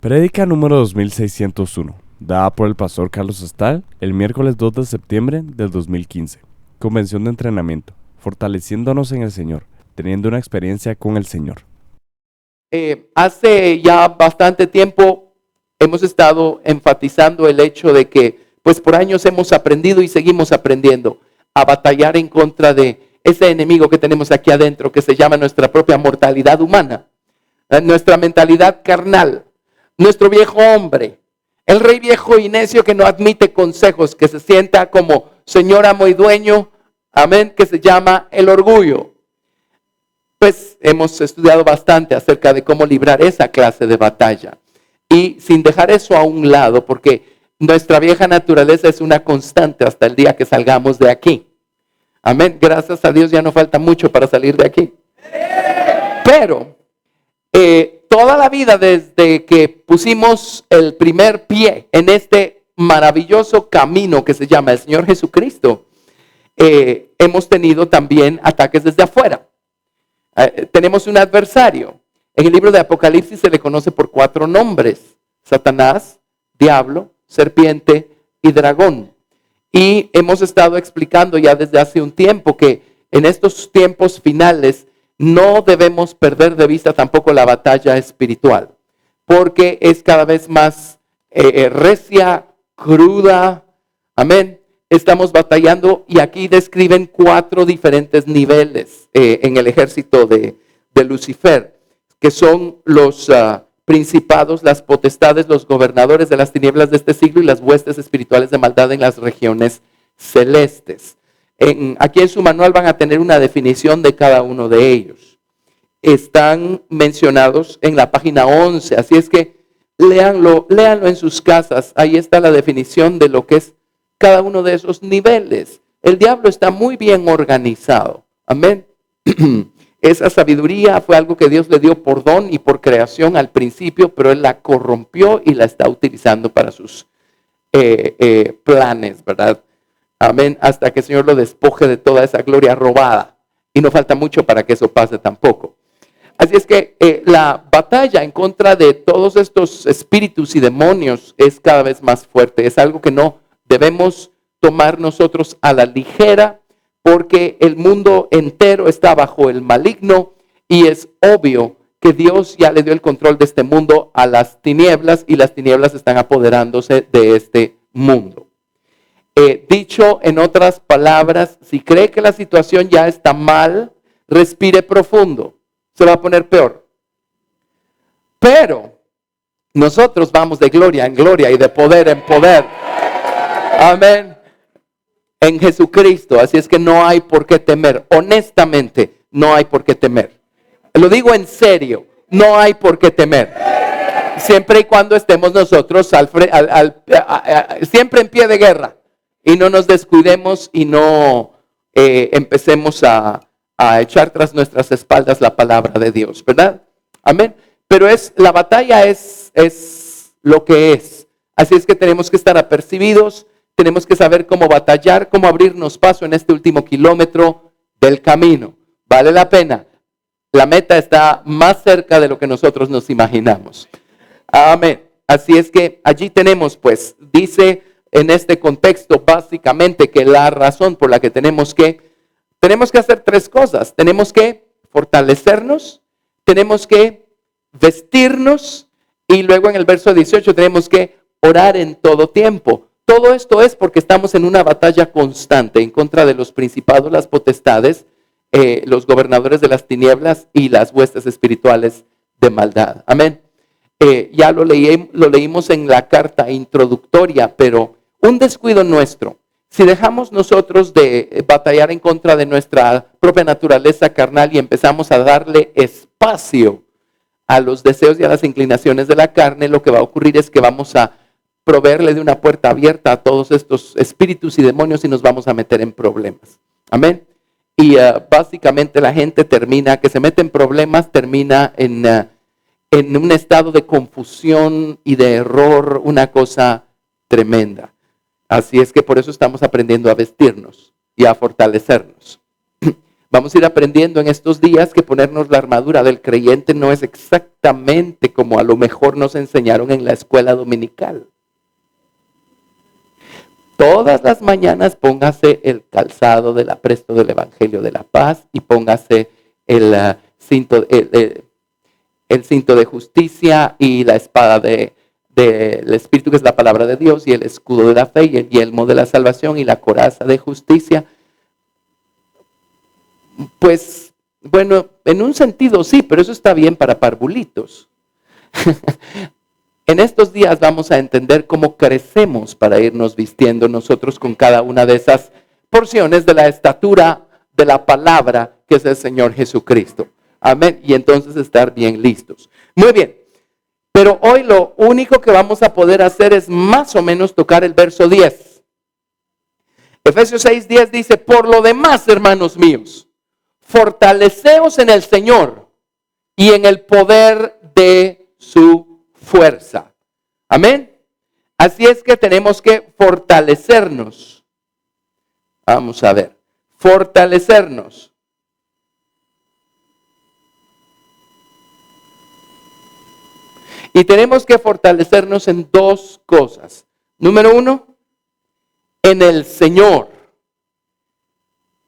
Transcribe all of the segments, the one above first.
Prédica número 2601, dada por el pastor Carlos Estal el miércoles 2 de septiembre del 2015. Convención de entrenamiento, fortaleciéndonos en el Señor, teniendo una experiencia con el Señor. Hace ya bastante tiempo hemos estado enfatizando el hecho de que pues por años hemos aprendido y seguimos aprendiendo a batallar en contra de ese enemigo que tenemos aquí adentro, que se llama nuestra propia mortalidad humana, nuestra mentalidad carnal, nuestro viejo hombre, el rey viejo y necio que no admite consejos, que se sienta como señor amo y dueño, amén, que se llama el orgullo. Pues hemos estudiado bastante acerca de cómo librar esa clase de batalla. Y sin dejar eso a un lado, porque nuestra vieja naturaleza es una constante hasta el día que salgamos de aquí. Amén. Gracias a Dios ya no falta mucho para salir de aquí. Pero toda la vida desde que pusimos el primer pie en este maravilloso camino que se llama el Señor Jesucristo, hemos tenido también ataques desde afuera. Tenemos un adversario. En el libro de Apocalipsis se le conoce por 4 nombres: Satanás, Diablo, Serpiente y Dragón. Y hemos estado explicando ya desde hace un tiempo que en estos tiempos finales no debemos perder de vista tampoco la batalla espiritual, porque es cada vez más recia, cruda. Amén. Estamos batallando y aquí describen 4 diferentes niveles en el ejército de Lucifer, que son los principados, las potestades, los gobernadores de las tinieblas de este siglo y las huestes espirituales de maldad en las regiones celestes. Aquí en su manual van a tener una definición de cada uno de ellos. Están mencionados en la página 11, así es que léanlo en sus casas. Ahí está la definición de lo que es cada uno de esos niveles. El diablo está muy bien organizado. Amén. Esa sabiduría fue algo que Dios le dio por don y por creación al principio, pero Él la corrompió y la está utilizando para sus planes, ¿verdad? Amén. Hasta que el Señor lo despoje de toda esa gloria robada. Y no falta mucho para que eso pase tampoco. Así es que la batalla en contra de todos estos espíritus y demonios es cada vez más fuerte. Es algo que no debemos tomar nosotros a la ligera, porque el mundo entero está bajo el maligno y es obvio que Dios ya le dio el control de este mundo a las tinieblas y las tinieblas están apoderándose de este mundo. Dicho en otras palabras, si cree que la situación ya está mal, respire profundo, se va a poner peor. Pero nosotros vamos de gloria en gloria y de poder en poder. Amén. En Jesucristo, así es que no hay por qué temer. Honestamente, no hay por qué temer. Lo digo en serio, no hay por qué temer. Siempre y cuando estemos nosotros siempre en pie de guerra y no nos descuidemos y no empecemos a echar tras nuestras espaldas la palabra de Dios, ¿verdad? Amén. Pero la batalla es lo que es. Así es que tenemos que estar apercibidos. Tenemos que saber cómo batallar, cómo abrirnos paso en este último kilómetro del camino. Vale la pena. La meta está más cerca de lo que nosotros nos imaginamos. Amén. Así es que allí tenemos, pues, dice en este contexto básicamente que la razón por la que tenemos que hacer 3 cosas. Tenemos que fortalecernos, tenemos que vestirnos y luego en el verso 18 tenemos que orar en todo tiempo. Todo esto es porque estamos en una batalla constante en contra de los principados, las potestades, los gobernadores de las tinieblas y las huestes espirituales de maldad. Amén. Ya lo leímos en la carta introductoria, pero un descuido nuestro, si dejamos nosotros de batallar en contra de nuestra propia naturaleza carnal y empezamos a darle espacio a los deseos y a las inclinaciones de la carne, lo que va a ocurrir es que vamos a proveerle de una puerta abierta a todos estos espíritus y demonios y nos vamos a meter en problemas. Amén. Y básicamente la gente que se mete en problemas, termina en un estado de confusión y de error, una cosa tremenda. Así es que por eso estamos aprendiendo a vestirnos y a fortalecernos. Vamos a ir aprendiendo en estos días que ponernos la armadura del creyente no es exactamente como a lo mejor nos enseñaron en la escuela dominical. Todas las mañanas póngase el calzado del apresto del Evangelio de la Paz y póngase el cinto de justicia y la espada del Espíritu, que es la palabra de Dios, y el escudo de la fe y el yelmo de la salvación y la coraza de justicia. Pues, bueno, en un sentido sí, pero eso está bien para parvulitos. En estos días vamos a entender cómo crecemos para irnos vistiendo nosotros con cada una de esas porciones de la estatura de la palabra que es el Señor Jesucristo. Amén. Y entonces estar bien listos. Muy bien. Pero hoy lo único que vamos a poder hacer es más o menos tocar el verso 10. Efesios 6:10 dice: por lo demás, hermanos míos, fortaleceos en el Señor y en el poder de su fuerza. Amén. Así es que tenemos que fortalecernos. Vamos a ver. Fortalecernos. Y tenemos que fortalecernos en dos cosas. Número 1, en el Señor.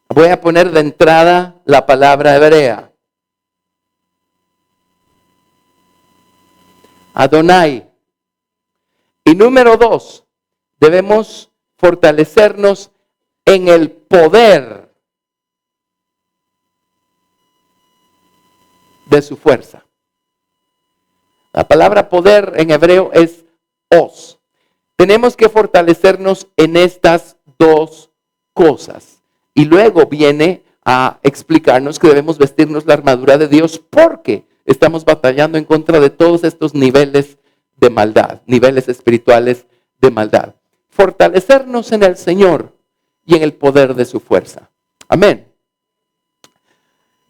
Voy a poner de entrada la palabra hebrea. Adonai. Y número 2, debemos fortalecernos en el poder de su fuerza. La palabra poder en hebreo es os. Tenemos que fortalecernos en estas dos cosas. Y luego viene a explicarnos que debemos vestirnos la armadura de Dios porque estamos batallando en contra de todos estos niveles de maldad, niveles espirituales de maldad. Fortalecernos en el Señor y en el poder de su fuerza. Amén.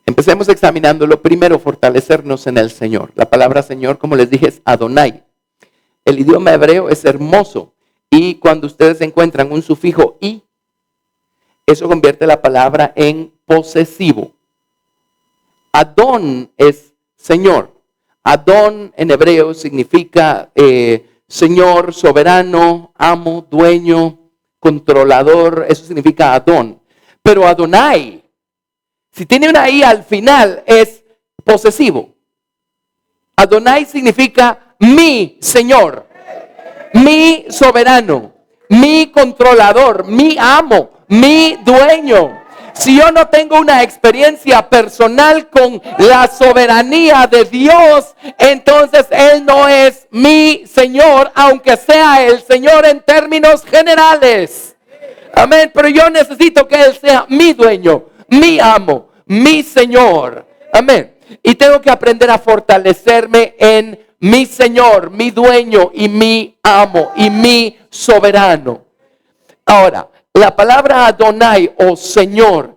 Empecemos examinándolo. Primero, fortalecernos en el Señor. La palabra Señor, como les dije, es Adonai. El idioma hebreo es hermoso. Y cuando ustedes encuentran un sufijo i, eso convierte la palabra en posesivo. Adón es Señor. Adón en hebreo significa Señor, soberano, amo, dueño, controlador. Eso significa Adón. Pero Adonai, si tiene una i al final, es posesivo. Adonai significa mi Señor, mi soberano, mi controlador, mi amo, mi dueño. Si yo no tengo una experiencia personal con la soberanía de Dios, entonces Él no es mi Señor, aunque sea el Señor en términos generales. Amén. Pero yo necesito que Él sea mi dueño, mi amo, mi Señor. Amén. Y tengo que aprender a fortalecerme en mi Señor, mi dueño y mi amo y mi soberano. Ahora, la palabra Adonai o Señor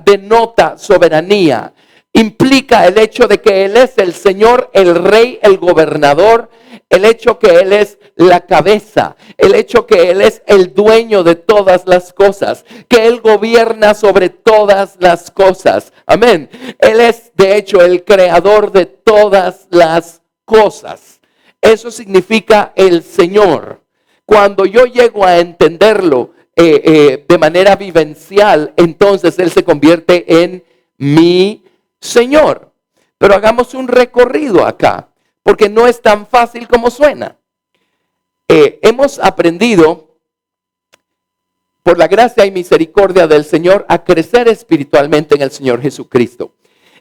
denota soberanía. Implica el hecho de que Él es el Señor, el Rey, el gobernador. El hecho que Él es la cabeza, el hecho que Él es el dueño de todas las cosas, que Él gobierna sobre todas las cosas. Amén. Él es, de hecho, el creador de todas las cosas. Eso significa el Señor. Cuando yo llego a entenderlo de manera vivencial, entonces Él se convierte en mi Señor. Pero hagamos un recorrido acá, porque no es tan fácil como suena. Hemos aprendido, por la gracia y misericordia del Señor, a crecer espiritualmente en el Señor Jesucristo.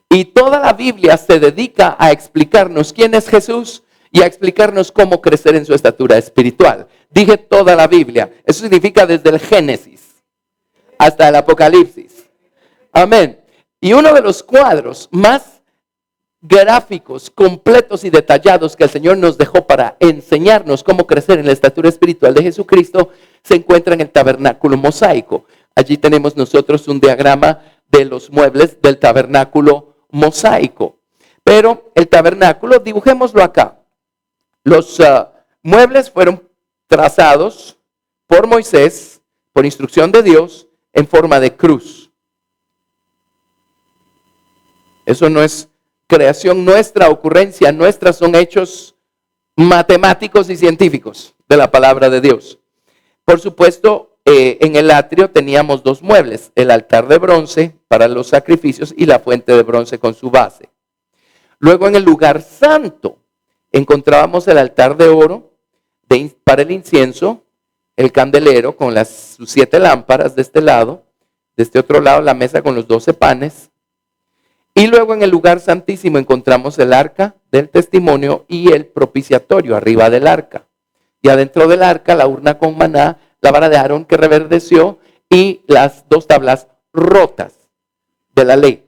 Y toda la Biblia se dedica a explicarnos quién es Jesús y a explicarnos cómo crecer en su estatura espiritual. Dije toda la Biblia. Eso significa desde el Génesis hasta el Apocalipsis. Amén. Y uno de los cuadros más gráficos, completos y detallados que el Señor nos dejó para enseñarnos cómo crecer en la estatura espiritual de Jesucristo se encuentra en el tabernáculo mosaico. Allí tenemos nosotros un diagrama de los muebles del tabernáculo mosaico. Pero el tabernáculo, dibujémoslo acá. Los muebles fueron trazados por Moisés, por instrucción de Dios, en forma de cruz. Eso no es creación nuestra, ocurrencia nuestra, son hechos matemáticos y científicos de la palabra de Dios. Por supuesto, en el atrio teníamos 2 muebles, el altar de bronce para los sacrificios y la fuente de bronce con su base. Luego en el lugar santo encontrábamos el altar de oro para el incienso, el candelero con sus 7 lámparas de este lado, de este otro lado la mesa con los 12 panes. Y luego en el lugar santísimo encontramos el arca del testimonio y el propiciatorio arriba del arca. Y adentro del arca la urna con maná, la vara de Aarón que reverdeció y las 2 tablas rotas de la ley.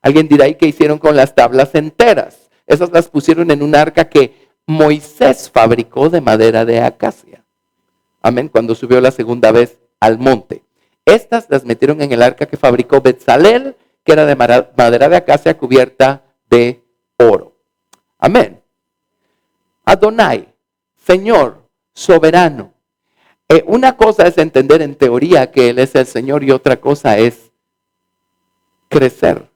Alguien dirá, ¿y qué hicieron con las tablas enteras? Esas las pusieron en un arca que Moisés fabricó de madera de acacia. Amén, cuando subió la segunda vez al monte. Estas las metieron en el arca que fabricó Betzalel, que era de madera de acacia cubierta de oro. Amén. Adonai, Señor, soberano. Una cosa es entender en teoría que Él es el Señor y otra cosa es crecer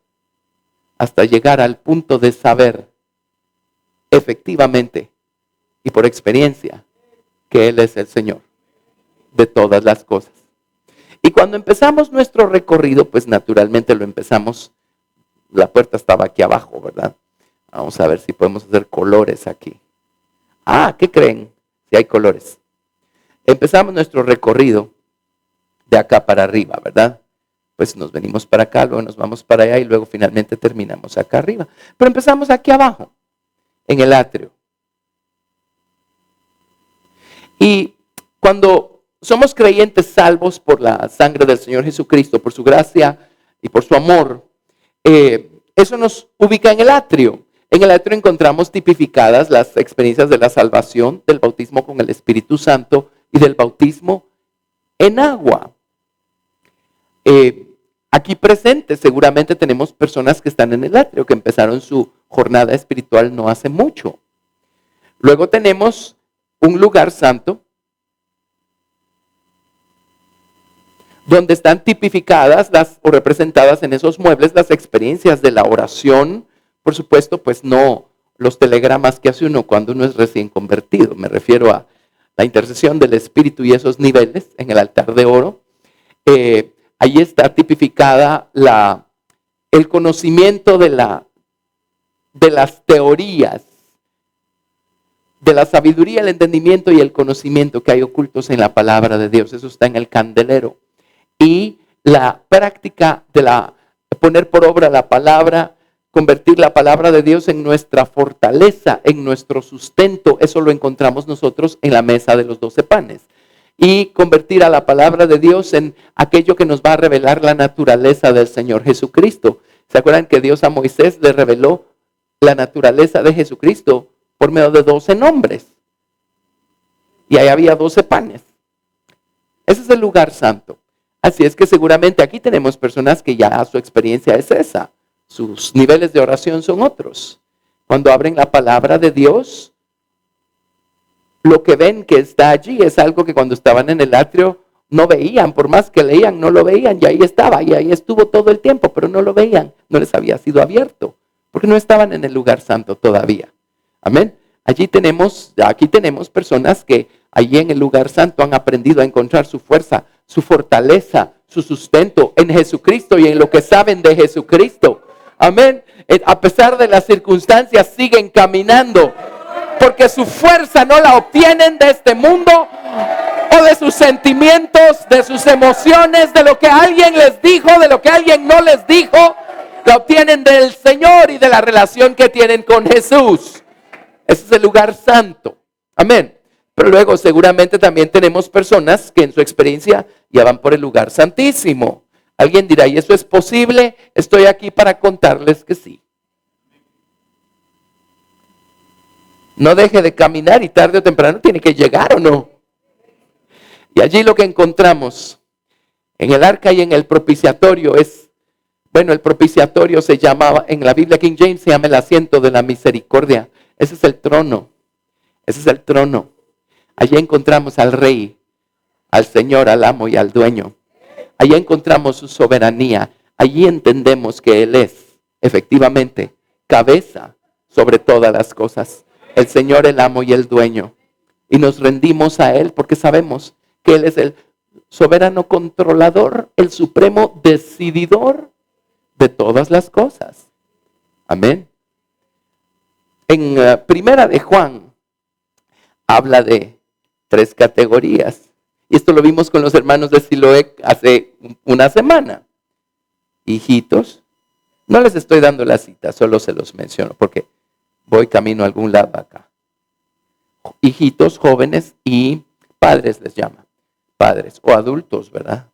hasta llegar al punto de saber efectivamente y por experiencia que Él es el Señor de todas las cosas. Y cuando empezamos nuestro recorrido, pues naturalmente lo empezamos, la puerta estaba aquí abajo, ¿verdad? Vamos a ver si podemos hacer colores aquí. ¿Qué creen? Si hay colores. Empezamos nuestro recorrido de acá para arriba, ¿verdad? Pues nos venimos para acá, luego nos vamos para allá y luego finalmente terminamos acá arriba. Pero empezamos aquí abajo, en el atrio. Y cuando somos creyentes salvos por la sangre del Señor Jesucristo, por su gracia y por su amor, eso nos ubica en el atrio. En el atrio encontramos tipificadas las experiencias de la salvación, del bautismo con el Espíritu Santo y del bautismo en agua. Aquí presentes seguramente tenemos personas que están en el atrio, que empezaron su jornada espiritual no hace mucho. Luego tenemos un lugar santo, donde están tipificadas o representadas en esos muebles las experiencias de la oración. Por supuesto, pues no los telegramas que hace uno cuando uno es recién convertido. Me refiero a la intercesión del Espíritu y esos niveles en el altar de oro. Ahí está tipificada el conocimiento de las teorías, de la sabiduría, el entendimiento y el conocimiento que hay ocultos en la palabra de Dios. Eso está en el candelero. Y la práctica de poner por obra la palabra, convertir la palabra de Dios en nuestra fortaleza, en nuestro sustento, eso lo encontramos nosotros en la mesa de los 12 panes. Y convertir a la palabra de Dios en aquello que nos va a revelar la naturaleza del Señor Jesucristo. ¿Se acuerdan que Dios a Moisés le reveló la naturaleza de Jesucristo por medio de 12 nombres? Y ahí había 12 panes. Ese es el lugar santo. Así es que seguramente aquí tenemos personas que ya su experiencia es esa. Sus niveles de oración son otros. Cuando abren la palabra de Dios, lo que ven que está allí es algo que cuando estaban en el atrio no veían. Por más que leían, no lo veían. Y ahí estaba, y ahí estuvo todo el tiempo, pero no lo veían. No les había sido abierto, porque no estaban en el lugar santo todavía. Amén. Aquí tenemos personas que allí en el lugar santo han aprendido a encontrar su fuerza, su fortaleza, su sustento en Jesucristo y en lo que saben de Jesucristo. Amén. A pesar de las circunstancias siguen caminando, porque su fuerza no la obtienen de este mundo o de sus sentimientos, de sus emociones, de lo que alguien les dijo, de lo que alguien no les dijo. La obtienen del Señor y de la relación que tienen con Jesús. Ese es el lugar santo. Amén. Pero luego seguramente también tenemos personas que en su experiencia ya van por el lugar santísimo. Alguien dirá, ¿y eso es posible? Estoy aquí para contarles que sí. No deje de caminar y tarde o temprano tiene que llegar, ¿o no? Y allí lo que encontramos en el arca y en el propiciatorio el propiciatorio se llamaba, en la Biblia King James se llama el asiento de la misericordia. Ese es el trono. Ese es el trono. Allí encontramos al Rey, al Señor, al amo y al dueño. Allí encontramos su soberanía. Allí entendemos que Él es efectivamente, cabeza sobre todas las cosas. El Señor, el amo y el dueño. Y nos rendimos a Él porque sabemos que Él es el soberano controlador, el supremo decididor de todas las cosas. Amén. En Primera de Juan habla de 3 categorías. Y esto lo vimos con los hermanos de Siloé hace una semana. Hijitos, no les estoy dando la cita, solo se los menciono porque voy camino a algún lado acá. Hijitos, jóvenes y padres les llama. Padres o adultos, ¿verdad?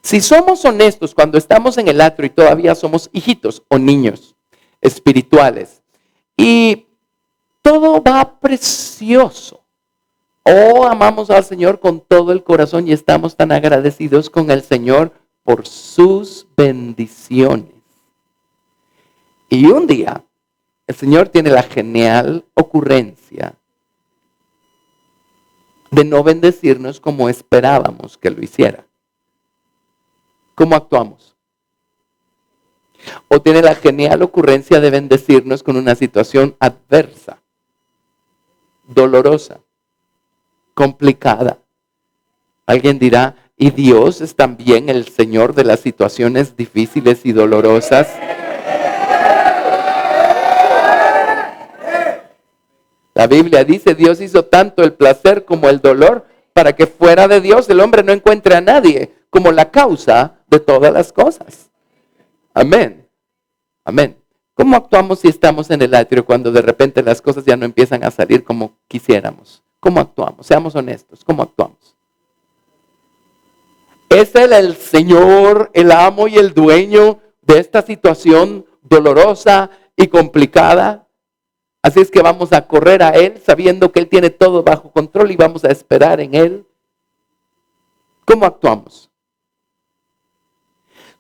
Si somos honestos cuando estamos en el atrio y todavía somos hijitos o niños espirituales y todo va precioso, amamos al Señor con todo el corazón y estamos tan agradecidos con el Señor por sus bendiciones. Y un día el Señor tiene la genial ocurrencia de no bendecirnos como esperábamos que lo hiciera. ¿Cómo actuamos? O tiene la genial ocurrencia de bendecirnos con una situación adversa, dolorosa, complicada. Alguien dirá, ¿y Dios es también el Señor de las situaciones difíciles y dolorosas? La Biblia dice, Dios hizo tanto el placer como el dolor para que fuera de Dios el hombre no encuentre a nadie como la causa de todas las cosas. Amén. Amén. ¿Cómo actuamos si estamos en el atrio cuando de repente las cosas ya no empiezan a salir como quisiéramos? ¿Cómo actuamos? Seamos honestos. ¿Cómo actuamos? ¿Es Él el Señor, el amo y el dueño de esta situación dolorosa y complicada? Así es que vamos a correr a Él sabiendo que Él tiene todo bajo control y vamos a esperar en Él. ¿Cómo actuamos?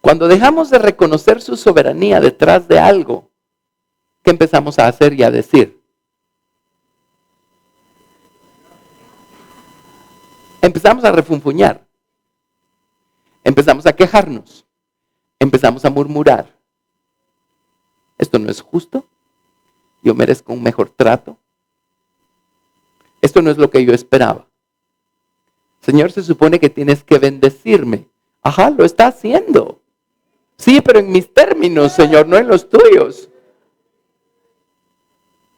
Cuando dejamos de reconocer su soberanía detrás de algo, ¿qué empezamos a hacer y a decir? Empezamos a refunfuñar. Empezamos a quejarnos. Empezamos a murmurar. ¿Esto no es justo? ¿Yo merezco un mejor trato? Esto no es lo que yo esperaba. Señor, se supone que tienes que bendecirme. Ajá, lo está haciendo. Sí, pero en mis términos, Señor, no en los tuyos.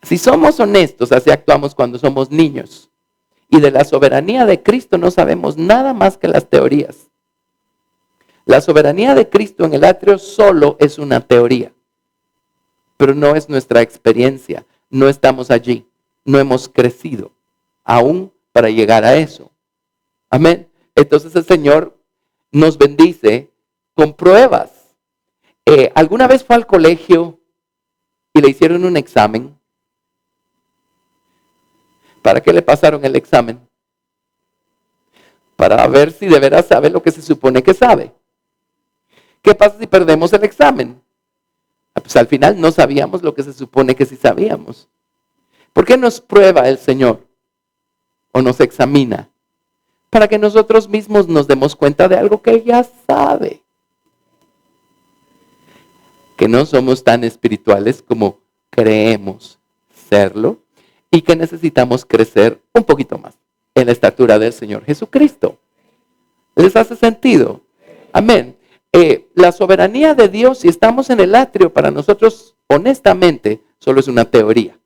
Si somos honestos, así actuamos cuando somos niños. Y de la soberanía de Cristo no sabemos nada más que las teorías. La soberanía de Cristo en el atrio solo es una teoría. Pero no es nuestra experiencia. No estamos allí. No hemos crecido aún para llegar a eso. Amén. Entonces el Señor nos bendice con pruebas. ¿Alguna vez fue al colegio y le hicieron un examen? ¿Para qué le pasaron el examen? Para ver si de veras sabe lo que se supone que sabe. ¿Qué pasa si perdemos el examen? Pues al final no sabíamos lo que se supone que sí sabíamos. ¿Por qué nos prueba el Señor? ¿O nos examina? Para que nosotros mismos nos demos cuenta de algo que Él ya sabe. Que no somos tan espirituales como creemos serlo y que necesitamos crecer un poquito más en la estatura del Señor Jesucristo. ¿Les hace sentido? Amén. La soberanía de Dios, si estamos en el atrio, para nosotros, honestamente, solo es una teoría.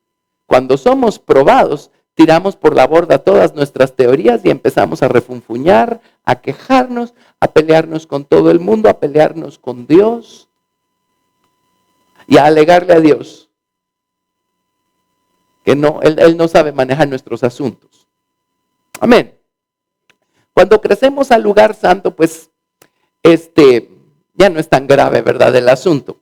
Cuando somos probados, tiramos por la borda todas nuestras teorías y empezamos a refunfuñar, a quejarnos, a pelearnos con todo el mundo, a pelearnos con Dios y a alegarle a Dios que no, Él no sabe manejar nuestros asuntos. Amén. Cuando crecemos al lugar santo, pues, ya no es tan grave, ¿verdad?, el asunto.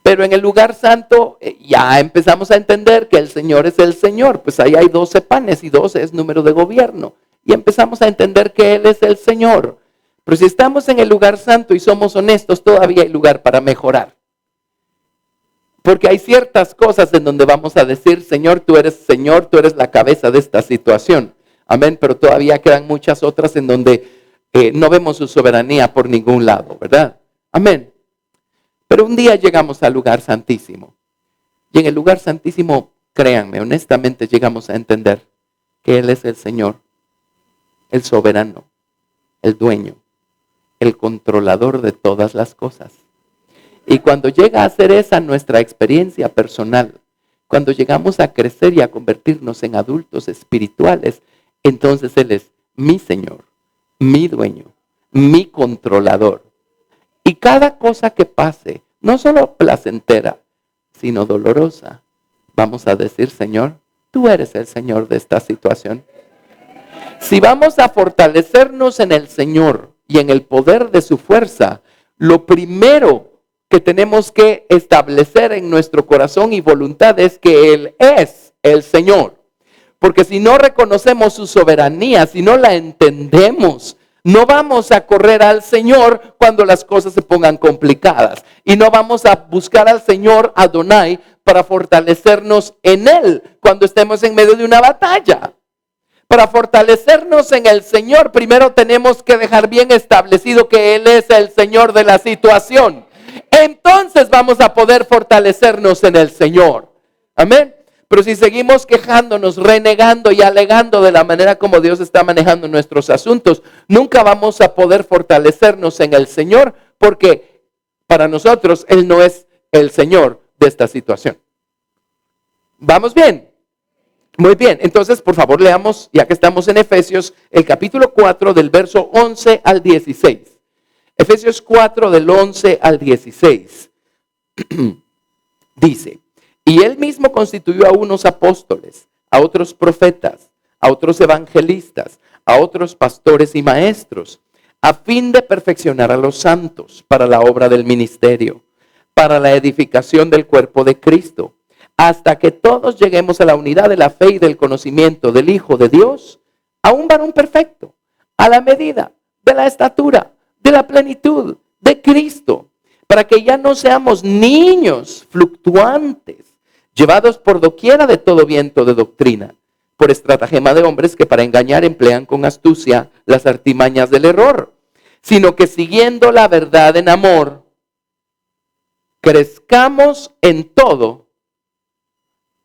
Pero en el lugar santo ya empezamos a entender que el Señor es el Señor. Pues ahí hay 12 panes y 12 es número de gobierno. Y empezamos a entender que Él es el Señor. Pero si estamos en el lugar santo y somos honestos, todavía hay lugar para mejorar. Porque hay ciertas cosas en donde vamos a decir, Señor, tú eres la cabeza de esta situación. Amén, pero todavía quedan muchas otras en donde no vemos su soberanía por ningún lado, ¿verdad? Amén. Pero un día llegamos al lugar santísimo. Y en el lugar santísimo, créanme, honestamente llegamos a entender que Él es el Señor, el soberano, el dueño, el controlador de todas las cosas. Y cuando llega a ser esa nuestra experiencia personal, cuando llegamos a crecer y a convertirnos en adultos espirituales, entonces Él es mi Señor, mi dueño, mi controlador. Y cada cosa que pase, no solo placentera, sino dolorosa, vamos a decir, Señor, tú eres el Señor de esta situación. Si vamos a fortalecernos en el Señor y en el poder de su fuerza, lo primero que tenemos que establecer en nuestro corazón y voluntad es que Él es el Señor. Porque si no reconocemos su soberanía, si no la entendemos, no vamos a correr al Señor cuando las cosas se pongan complicadas. Y no vamos a buscar al Señor Adonai para fortalecernos en Él cuando estemos en medio de una batalla. Para fortalecernos en el Señor, primero tenemos que dejar bien establecido que Él es el Señor de la situación. Entonces vamos a poder fortalecernos en el Señor. Amén. Pero si seguimos quejándonos, renegando y alegando de la manera como Dios está manejando nuestros asuntos, nunca vamos a poder fortalecernos en el Señor, porque para nosotros Él no es el Señor de esta situación. ¿Vamos bien? Muy bien, entonces por favor leamos, ya que estamos en Efesios, el capítulo 4 del verso 11 al 16. Efesios 4 del 11 al 16. Dice: y Él mismo constituyó a unos apóstoles, a otros profetas, a otros evangelistas, a otros pastores y maestros, a fin de perfeccionar a los santos para la obra del ministerio, para la edificación del cuerpo de Cristo, hasta que todos lleguemos a la unidad de la fe y del conocimiento del Hijo de Dios, a un varón perfecto, a la medida de la estatura, de la plenitud de Cristo, para que ya no seamos niños fluctuantes, llevados por doquiera de todo viento de doctrina, por estratagema de hombres que para engañar emplean con astucia las artimañas del error, sino que siguiendo la verdad en amor, crezcamos en todo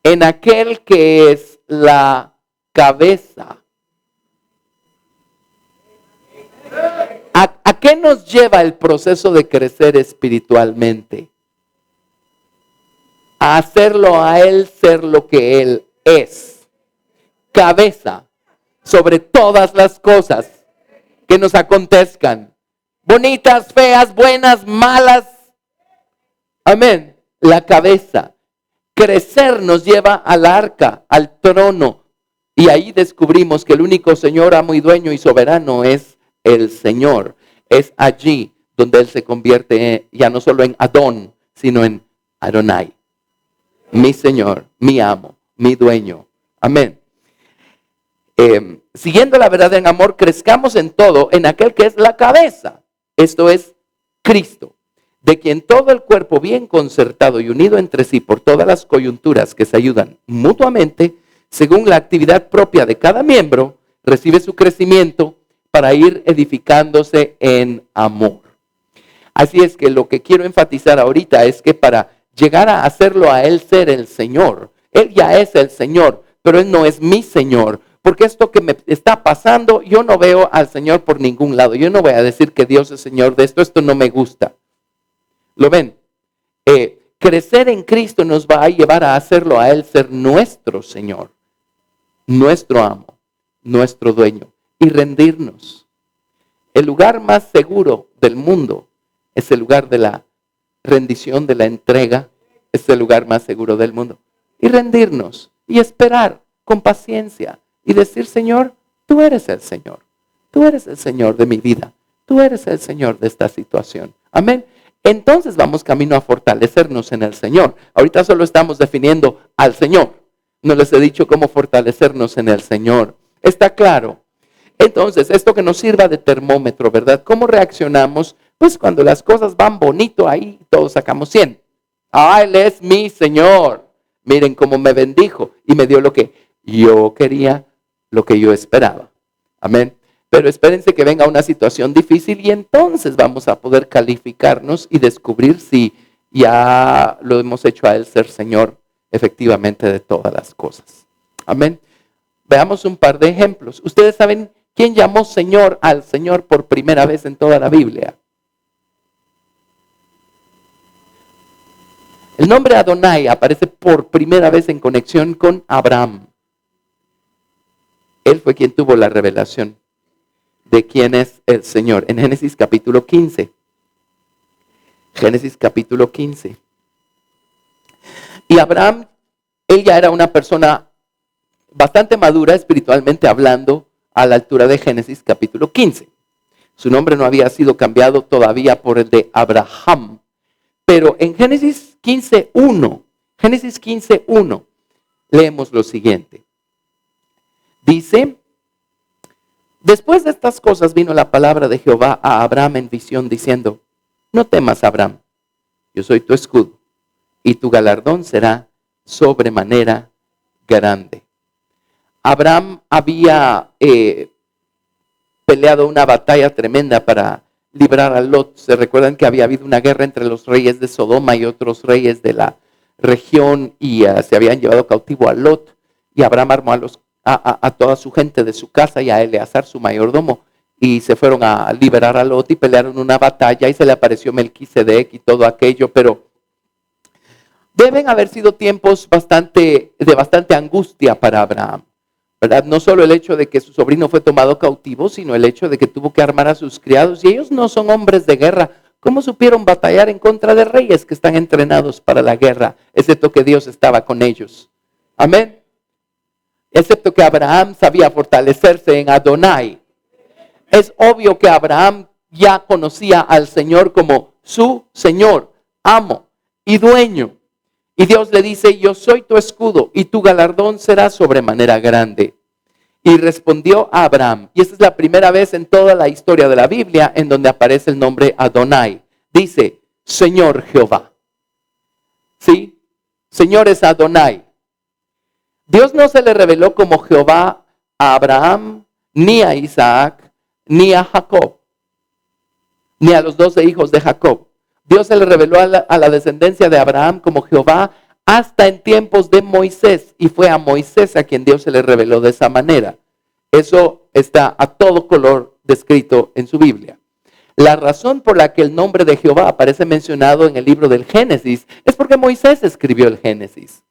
en aquel que es la cabeza. ¿A qué nos lleva el proceso de crecer espiritualmente? A hacerlo a Él ser lo que Él es. Cabeza sobre todas las cosas que nos acontezcan. Bonitas, feas, buenas, malas. Amén. La cabeza. Crecer nos lleva al arca, al trono. Y ahí descubrimos que el único Señor, amo y dueño y soberano es el Señor. Es allí donde Él se convierte ya no solo en Adón, sino en Adonai. Mi Señor, mi amo, mi dueño. Amén. Siguiendo la verdad en amor, crezcamos en todo en aquel que es la cabeza. Esto es Cristo, de quien todo el cuerpo bien concertado y unido entre sí por todas las coyunturas que se ayudan mutuamente, según la actividad propia de cada miembro, recibe su crecimiento para ir edificándose en amor. Así es que lo que quiero enfatizar ahorita es que para llegar a hacerlo a Él ser el Señor, Él ya es el Señor, pero Él no es mi Señor, porque esto que me está pasando, yo no veo al Señor por ningún lado. Yo no voy a decir que Dios es Señor de esto no me gusta. ¿Lo ven? Crecer en Cristo nos va a llevar a hacerlo a Él ser nuestro Señor, nuestro amo, nuestro dueño, y rendirnos. El lugar más seguro del mundo es el lugar de la rendición, de la entrega. Es el lugar más seguro del mundo. Y rendirnos y esperar con paciencia y decir: Señor, tú eres el Señor. Tú eres el Señor de mi vida. Tú eres el Señor de esta situación. Amén. Entonces vamos camino a fortalecernos en el Señor. Ahorita solo estamos definiendo al Señor. No les he dicho cómo fortalecernos en el Señor. ¿Está claro? Entonces, esto que nos sirva de termómetro, ¿verdad? ¿Cómo reaccionamos? Pues cuando las cosas van bonito, ahí todos sacamos 100. Ah, Él es mi Señor. Miren cómo me bendijo y me dio lo que yo quería, lo que yo esperaba. Amén. Pero espérense que venga una situación difícil y entonces vamos a poder calificarnos y descubrir si ya lo hemos hecho a Él ser Señor efectivamente de todas las cosas. Amén. Veamos un par de ejemplos. Ustedes saben quién llamó Señor al Señor por primera vez en toda la Biblia. El nombre Adonai aparece por primera vez en conexión con Abraham. Él fue quien tuvo la revelación de quién es el Señor en Génesis capítulo 15. Génesis capítulo 15. Y Abraham, él ya era una persona bastante madura espiritualmente hablando a la altura de Génesis capítulo 15. Su nombre no había sido cambiado todavía por el de Abraham. Pero en Génesis 15:1, leemos lo siguiente. Dice, después de estas cosas vino la palabra de Jehová a Abraham en visión diciendo, no temas, Abraham, yo soy tu escudo y tu galardón será sobremanera grande. Abraham había peleado una batalla tremenda para librar a Lot. Se recuerdan que había habido una guerra entre los reyes de Sodoma y otros reyes de la región y se habían llevado cautivo a Lot. Y Abraham armó a toda su gente de su casa y a Eleazar, su mayordomo, y se fueron a liberar a Lot y pelearon una batalla y se le apareció Melquisedec y todo aquello, pero deben haber sido tiempos de bastante angustia para Abraham, ¿verdad? No solo el hecho de que su sobrino fue tomado cautivo, sino el hecho de que tuvo que armar a sus criados y ellos no son hombres de guerra. ¿Cómo supieron batallar en contra de reyes que están entrenados para la guerra, excepto que Dios estaba con ellos? Amén. Excepto que Abraham sabía fortalecerse en Adonai. Es obvio que Abraham ya conocía al Señor como su Señor, amo y dueño. Y Dios le dice, yo soy tu escudo y tu galardón será sobremanera grande. Y respondió a Abraham, y esta es la primera vez en toda la historia de la Biblia en donde aparece el nombre Adonai. Dice, Señor Jehová. ¿Sí? Señor es Adonai. Dios no se le reveló como Jehová a Abraham, ni a Isaac, ni a Jacob, ni a los 12 hijos de Jacob. Dios se le reveló a la descendencia de Abraham como Jehová hasta en tiempos de Moisés. Y fue a Moisés a quien Dios se le reveló de esa manera. Eso está a todo color descrito en su Biblia. La razón por la que el nombre de Jehová aparece mencionado en el libro del Génesis es porque Moisés escribió el Génesis.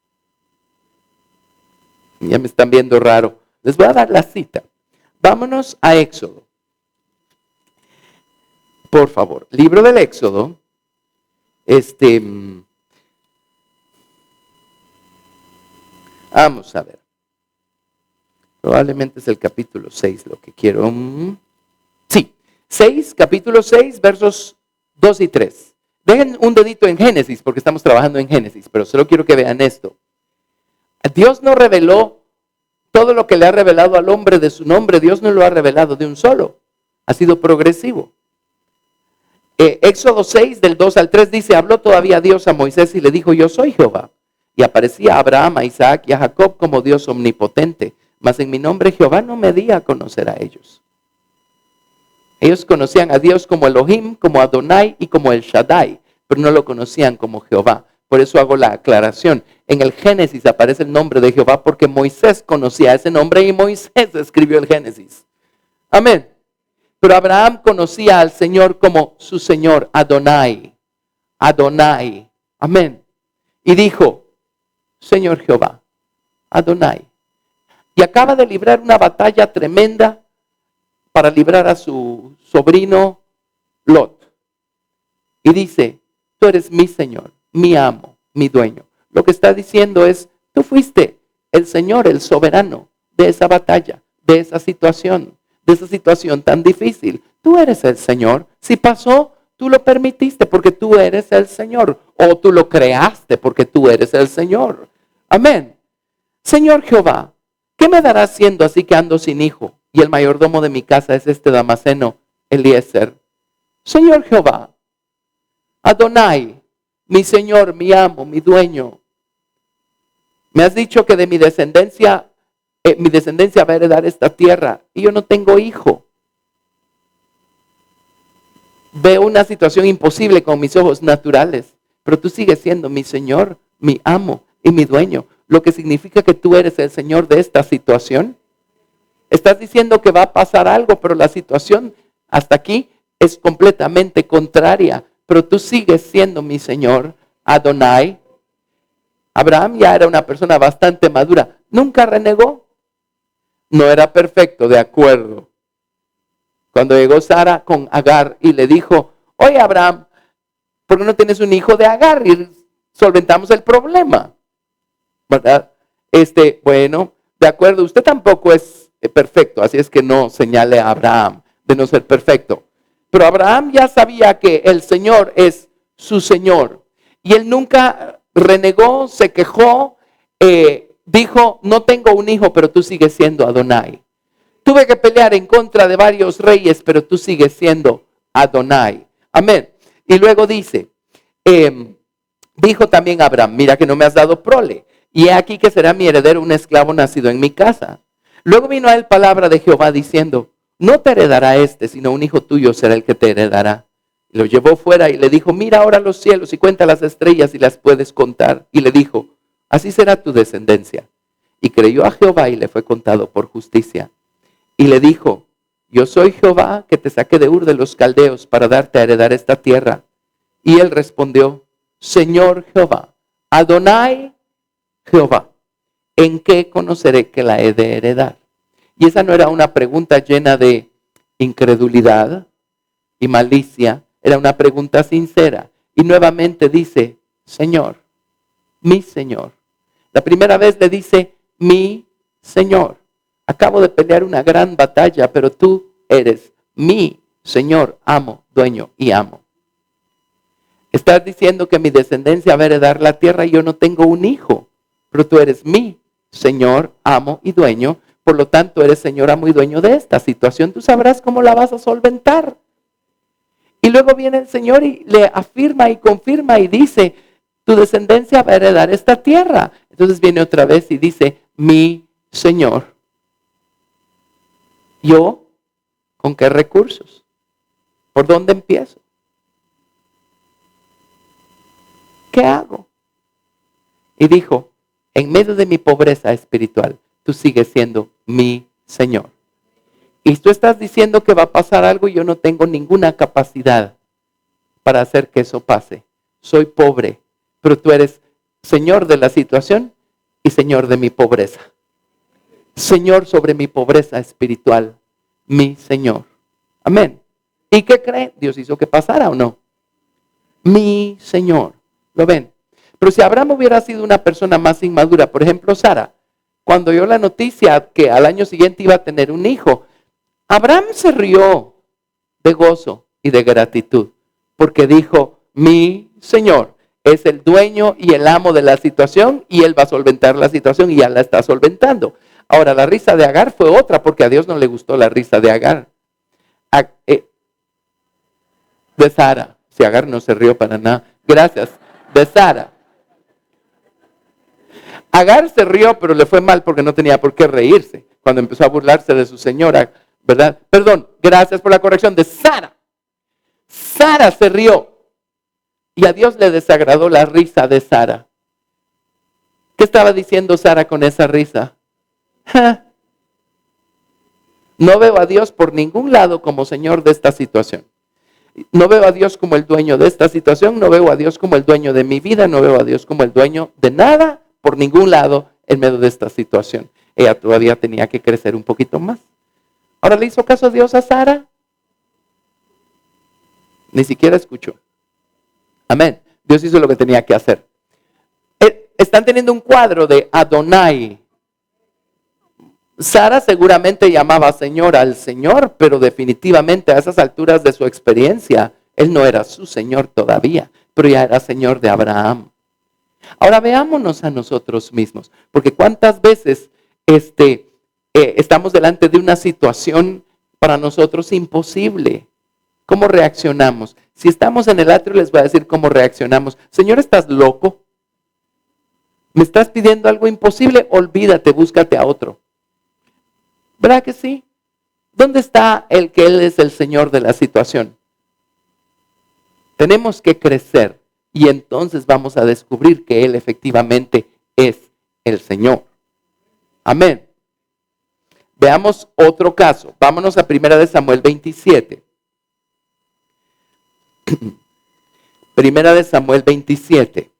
Ya me están viendo raro. Les voy a dar la cita. Vámonos a Éxodo. Por favor, libro del Éxodo. Vamos a ver. Probablemente es el capítulo 6 lo que quiero. Sí, capítulo 6, versos 2 y 3. Dejen un dedito en Génesis porque estamos trabajando en Génesis, pero solo quiero que vean esto. Dios no reveló todo lo que le ha revelado al hombre de su nombre. Dios no lo ha revelado de un solo. Ha sido progresivo. Éxodo 6, del 2 al 3 dice, habló todavía Dios a Moisés y le dijo, yo soy Jehová. Y aparecía a Abraham, a Isaac y a Jacob como Dios omnipotente. Mas en mi nombre Jehová no me di a conocer a ellos. Ellos conocían a Dios como Elohim, como Adonai y como El Shaddai, pero no lo conocían como Jehová. Por eso hago la aclaración. En el Génesis aparece el nombre de Jehová porque Moisés conocía ese nombre y Moisés escribió el Génesis. Amén. Pero Abraham conocía al Señor como su Señor, Adonai. Adonai. Amén. Y dijo, Señor Jehová, Adonai. Y acaba de librar una batalla tremenda para librar a su sobrino Lot. Y dice, tú eres mi Señor, mi amo, mi dueño. Lo que está diciendo es, tú fuiste el Señor, el soberano de esa batalla, de esa situación tan difícil. Tú eres el Señor. Si pasó, tú lo permitiste porque tú eres el Señor. O tú lo creaste porque tú eres el Señor. Amén. Señor Jehová, ¿qué me darás siendo así que ando sin hijo? Y el mayordomo de mi casa es este Damaseno, Eliezer. Señor Jehová, Adonai, mi Señor, mi amo, mi dueño. Me has dicho que de mi descendencia va a heredar esta tierra y yo no tengo hijo. Veo una situación imposible con mis ojos naturales, pero tú sigues siendo mi Señor, mi amo y mi dueño. Lo que significa que tú eres el Señor de esta situación. Estás diciendo que va a pasar algo, pero la situación hasta aquí es completamente contraria. Pero tú sigues siendo mi Señor, Adonai. Abraham ya era una persona bastante madura. Nunca renegó. No era perfecto, de acuerdo. Cuando llegó Sara con Agar y le dijo, oye Abraham, ¿por qué no tienes un hijo de Agar? Y solventamos el problema. ¿Verdad? Bueno, de acuerdo, usted tampoco es perfecto, así es que no señale a Abraham de no ser perfecto. Pero Abraham ya sabía que el Señor es su Señor. Y él nunca renegó, se quejó, dijo, no tengo un hijo, pero tú sigues siendo Adonai. Tuve que pelear en contra de varios reyes, pero tú sigues siendo Adonai. Amén. Y luego dice, dijo también Abraham, mira que no me has dado prole. Y he aquí que será mi heredero un esclavo nacido en mi casa. Luego vino a él palabra de Jehová diciendo, no te heredará sino un hijo tuyo será el que te heredará. Y lo llevó fuera y le dijo, mira ahora los cielos y cuenta las estrellas y las puedes contar. Y le dijo, así será tu descendencia. Y creyó a Jehová y le fue contado por justicia. Y le dijo, yo soy Jehová que te saqué de Ur de los Caldeos para darte a heredar esta tierra. Y él respondió, Señor Jehová, Adonai Jehová, ¿en qué conoceré que la he de heredar? Y esa no era una pregunta llena de incredulidad y malicia, era una pregunta sincera. Y nuevamente dice, Señor, mi Señor. La primera vez le dice, mi Señor. Acabo de pelear una gran batalla, pero tú eres mi Señor, amo, dueño y amo. Estás diciendo que mi descendencia va a heredar la tierra y yo no tengo un hijo. Pero tú eres mi Señor, amo y dueño. Por lo tanto, eres Señor, amo y dueño de esta situación. Tú sabrás cómo la vas a solventar. Y luego viene el Señor y le afirma y confirma y dice, tu descendencia va a heredar esta tierra. Entonces viene otra vez y dice, mi Señor. ¿Yo con qué recursos? ¿Por dónde empiezo? ¿Qué hago? Y dijo, en medio de mi pobreza espiritual, tú sigues siendo mi Señor. Y tú estás diciendo que va a pasar algo y yo no tengo ninguna capacidad para hacer que eso pase. Soy pobre, pero tú eres Señor de la situación y Señor de mi pobreza. Señor sobre mi pobreza espiritual, mi Señor. Amén. ¿Y qué cree? Dios hizo que pasara o no. Mi Señor. ¿Lo ven? Pero si Abraham hubiera sido una persona más inmadura, por ejemplo Sara, cuando oyó la noticia que al año siguiente iba a tener un hijo, Abraham se rió de gozo y de gratitud, porque dijo, mi Señor es el dueño y el amo de la situación y él va a solventar la situación y ya la está solventando. Ahora, la risa de Agar fue otra, porque a Dios no le gustó la risa de Agar. De Sara. Si Agar no se rió para nada. Gracias. De Sara. Agar se rió, pero le fue mal porque no tenía por qué reírse. Cuando empezó a burlarse de su señora, ¿verdad? Perdón, gracias por la corrección. De Sara. Sara se rió. Y a Dios le desagradó la risa de Sara. ¿Qué estaba diciendo Sara con esa risa? No veo a Dios por ningún lado como Señor de esta situación. No veo a Dios como el dueño de esta situación, no veo a Dios como el dueño de mi vida, no veo a Dios como el dueño de nada por ningún lado en medio de esta situación. Ella todavía tenía que crecer un poquito más. Ahora, ¿le hizo caso a Dios a Sara? Ni siquiera escuchó. Amén. Dios hizo lo que tenía que hacer. Están teniendo un cuadro de Adonai. Sara seguramente llamaba Señor al Señor, pero definitivamente a esas alturas de su experiencia, él no era su Señor todavía, pero ya era Señor de Abraham. Ahora veámonos a nosotros mismos, porque cuántas veces estamos delante de una situación para nosotros imposible. ¿Cómo reaccionamos? Si estamos en el atrio, les voy a decir cómo reaccionamos. Señor, ¿estás loco? ¿Me estás pidiendo algo imposible? Olvídate, búscate a otro. ¿Verdad que sí? ¿Dónde está Él es el Señor de la situación? Tenemos que crecer y entonces vamos a descubrir que Él efectivamente es el Señor. Amén. Veamos otro caso. Vámonos a 1 Samuel 27. 1 Samuel 27.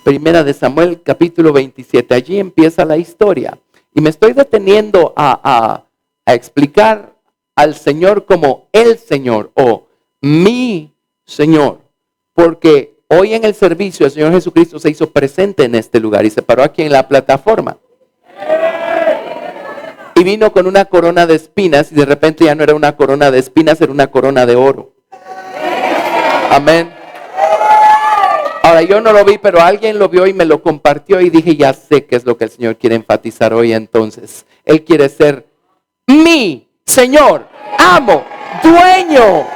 Primera de Samuel, capítulo 27. Allí empieza la historia. Y me estoy deteniendo a explicar al Señor como el Señor o mi Señor. Porque hoy en el servicio el Señor Jesucristo se hizo presente en este lugar y se paró aquí en la plataforma. Y vino con una corona de espinas y de repente ya no era una corona de espinas, era una corona de oro. Amén. Ahora yo no lo vi, pero alguien lo vio y me lo compartió y dije, ya sé qué es lo que el Señor quiere enfatizar hoy entonces. Él quiere ser mi Señor, amo, dueño.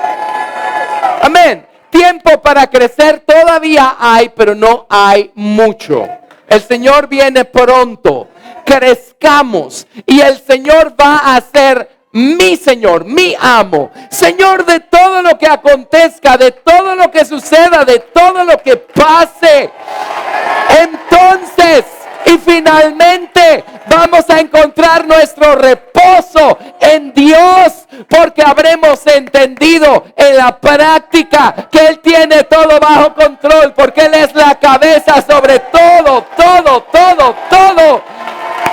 Amén. Tiempo para crecer todavía hay, pero no hay mucho. El Señor viene pronto. Crezcamos y el Señor va a ser mi Señor, mi amo, Señor de todo lo que acontezca, de todo lo que suceda, de todo lo que pase. Entonces, y finalmente vamos a encontrar nuestro reposo en Dios, porque habremos entendido en la práctica que Él tiene todo bajo control, porque Él es la cabeza sobre todo.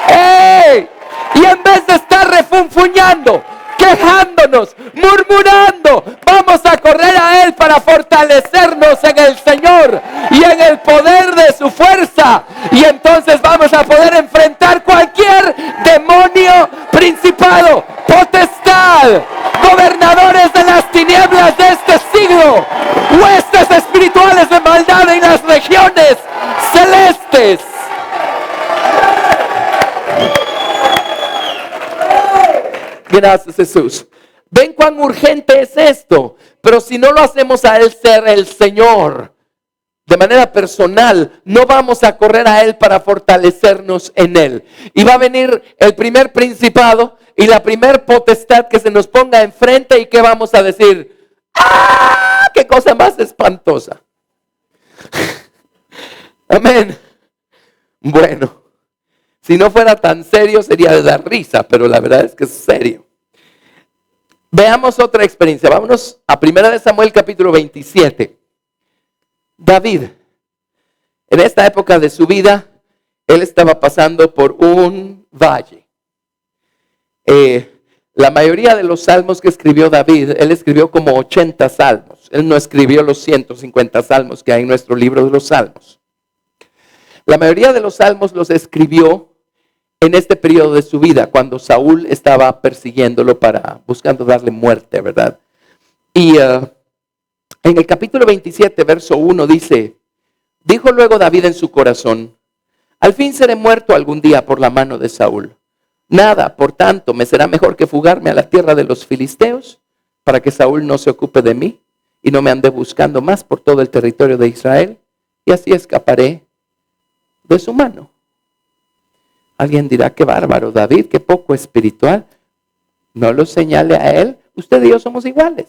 ¡Ey! Y en vez de estar refunfuñando, quejándonos, murmurando, vamos a correr a Él para fortalecernos en el Señor y en el poder de su fuerza. Y entonces vamos a poder enfrentar cualquier demonio, principado, potestad, gobernadores de las tinieblas de este siglo, huestes espirituales de maldad en las regiones celestes. Gracias, Jesús. Ven cuán urgente es esto. Pero si no lo hacemos a Él ser el Señor de manera personal, no vamos a correr a Él para fortalecernos en Él. Y va a venir el primer principado y la primer potestad que se nos ponga enfrente. ¿Y qué vamos a decir? ¡Ah! ¡Qué cosa más espantosa! Amén. Bueno. Si no fuera tan serio sería de dar risa, pero la verdad es que es serio. Veamos otra experiencia. Vámonos a 1 Samuel capítulo 27. David, en esta época de su vida, él estaba pasando por un valle. La mayoría de los salmos que escribió David, él escribió como 80 salmos. Él no escribió los 150 salmos que hay en nuestro libro de los salmos. La mayoría de los salmos los escribió en este periodo de su vida, cuando Saúl estaba persiguiéndolo buscando darle muerte, ¿verdad? Y en el capítulo 27, verso 1 dice, dijo luego David en su corazón, al fin seré muerto algún día por la mano de Saúl. Nada, por tanto, me será mejor que fugarme a la tierra de los filisteos, para que Saúl no se ocupe de mí y no me ande buscando más por todo el territorio de Israel, y así escaparé de su mano. Alguien dirá, qué bárbaro, David, qué poco espiritual. No lo señale a él, usted y yo somos iguales.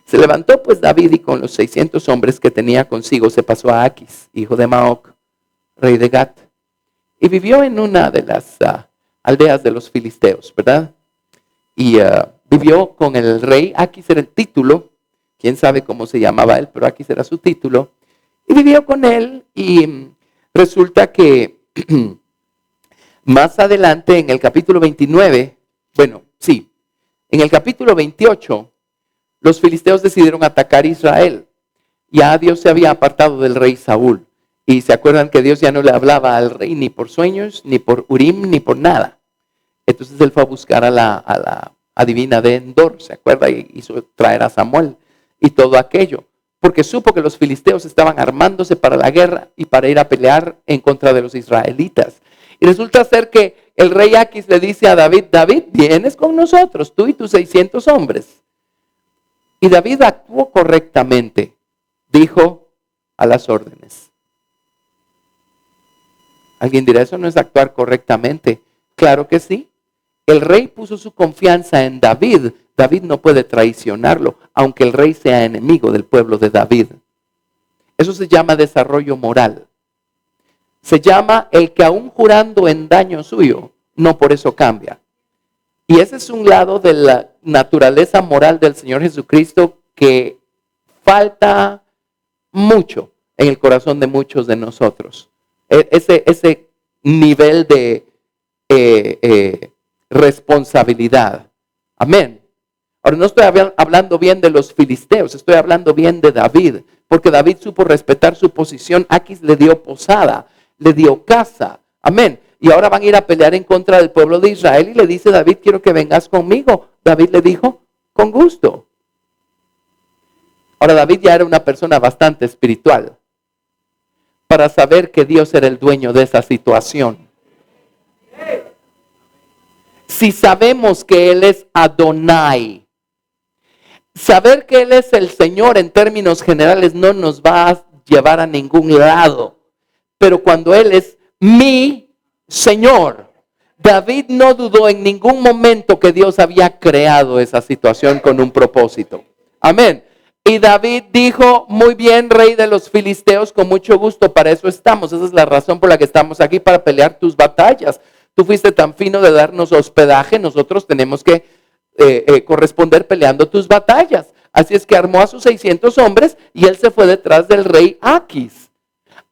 Se levantó pues David y con los 600 hombres que tenía consigo se pasó a Aquis, hijo de Maoc, rey de Gat, y vivió en una de las aldeas de los filisteos, ¿verdad? Y vivió con el rey. Aquis era el título, quién sabe cómo se llamaba él, pero Aquis era su título, y vivió con él. Y resulta que más adelante en el capítulo 29, en el capítulo 28, los filisteos decidieron atacar a Israel. Ya Dios se había apartado del rey Saúl. Y se acuerdan que Dios ya no le hablaba al rey ni por sueños, ni por Urim, ni por nada. Entonces él fue a buscar a la adivina de Endor, ¿se acuerda? Y hizo traer a Samuel y todo aquello. Porque supo que los filisteos estaban armándose para la guerra y para ir a pelear en contra de los israelitas. Y resulta ser que el rey Aquis le dice a David, David, vienes con nosotros, tú y tus 600 hombres. Y David actuó correctamente, dijo a las órdenes. Alguien dirá, eso no es actuar correctamente. Claro que sí. El rey puso su confianza en David David no puede traicionarlo, aunque el rey sea enemigo del pueblo de David. Eso se llama desarrollo moral. Se llama el que aún jurando en daño suyo, no por eso cambia. Y ese es un lado de la naturaleza moral del Señor Jesucristo que falta mucho en el corazón de muchos de nosotros. Ese nivel de responsabilidad. Amén. Ahora no estoy hablando bien de los filisteos, estoy hablando bien de David, porque David supo respetar su posición. Aquis le dio posada, le dio casa. Amén. Y ahora van a ir a pelear en contra del pueblo de Israel y le dice David, quiero que vengas conmigo. David le dijo, con gusto. Ahora David ya era una persona bastante espiritual para saber que Dios era el dueño de esa situación. Si sabemos que Él es Adonai, saber que Él es el Señor en términos generales no nos va a llevar a ningún lado. Pero cuando Él es mi Señor, David no dudó en ningún momento que Dios había creado esa situación con un propósito. Amén. Y David dijo, muy bien, rey de los filisteos, con mucho gusto, para eso estamos. Esa es la razón por la que estamos aquí, para pelear tus batallas. Tú fuiste tan fino de darnos hospedaje, nosotros tenemos que corresponder peleando tus batallas. Así es que armó a sus 600 hombres y él se fue detrás del rey Aquis.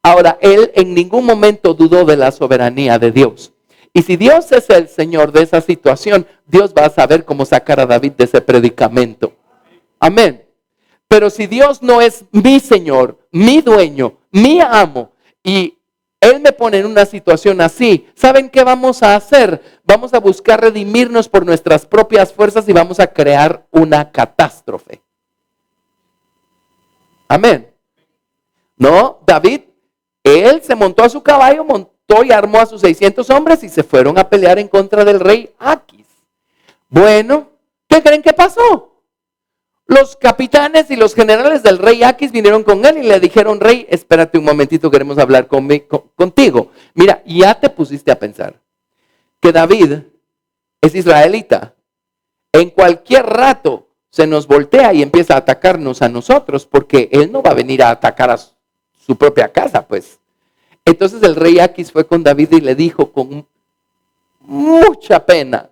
Ahora, él en ningún momento dudó de la soberanía de Dios. Y si Dios es el Señor de esa situación, Dios va a saber cómo sacar a David de ese predicamento. Amén. Pero si Dios no es mi Señor, mi dueño, mi amo, y Él me pone en una situación así, ¿saben qué vamos a hacer? Vamos a buscar redimirnos por nuestras propias fuerzas y vamos a crear una catástrofe. Amén. No, David, él se montó a su caballo, montó y armó a sus 600 hombres y se fueron a pelear en contra del rey Aquis. Bueno, ¿qué creen que pasó? Los capitanes y los generales del rey Aquis vinieron con él y le dijeron, rey, espérate un momentito, queremos hablar contigo. Mira, ya te pusiste a pensar que David es israelita. En cualquier rato se nos voltea y empieza a atacarnos a nosotros, porque él no va a venir a atacar a su propia casa, pues. Entonces el rey Aquis fue con David y le dijo con mucha pena,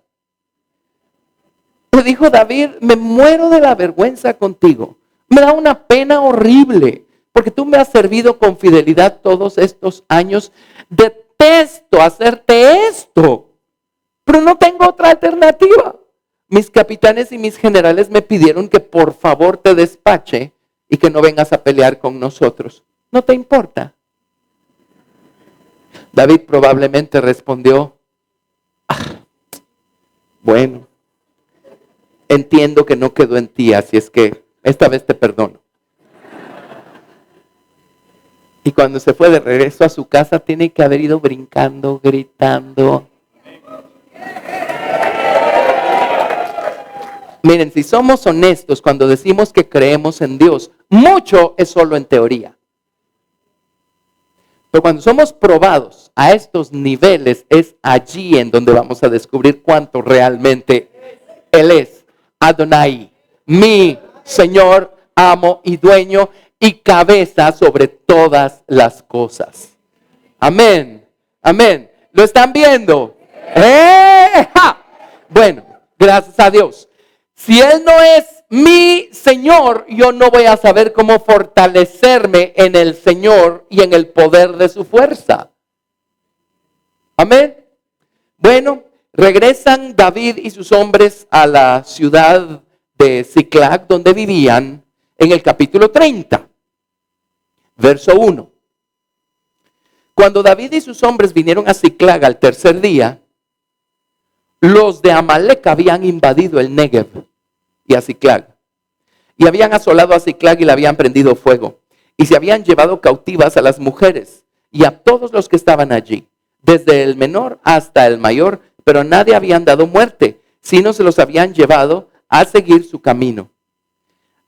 le dijo, David, me muero de la vergüenza contigo. Me da una pena horrible, porque tú me has servido con fidelidad todos estos años. Detesto hacerte esto, pero no tengo otra alternativa. Mis capitanes y mis generales me pidieron que por favor te despache y que no vengas a pelear con nosotros. ¿No te importa? David probablemente respondió, bueno, entiendo que no quedó en ti, así es que esta vez te perdono. Y cuando se fue de regreso a su casa, tiene que haber ido brincando, gritando. Miren, si somos honestos cuando decimos que creemos en Dios, mucho es solo en teoría. Pero cuando somos probados a estos niveles, es allí en donde vamos a descubrir cuánto realmente Él es Adonai, mi Señor, amo y dueño y cabeza sobre todas las cosas. Amén, amén. ¿Lo están viendo? Bueno, gracias a Dios. Si Él no es mi Señor, yo no voy a saber cómo fortalecerme en el Señor y en el poder de su fuerza. Amén. Bueno, regresan David y sus hombres a la ciudad de Ziklag, donde vivían, en el capítulo 30, verso 1. Cuando David y sus hombres vinieron a Ziklag al tercer día, los de Amalek habían invadido el Negev y a Ziklag, y habían asolado a Ziklag y le habían prendido fuego, y se habían llevado cautivas a las mujeres y a todos los que estaban allí, desde el menor hasta el mayor, pero nadie habían dado muerte, sino se los habían llevado a seguir su camino.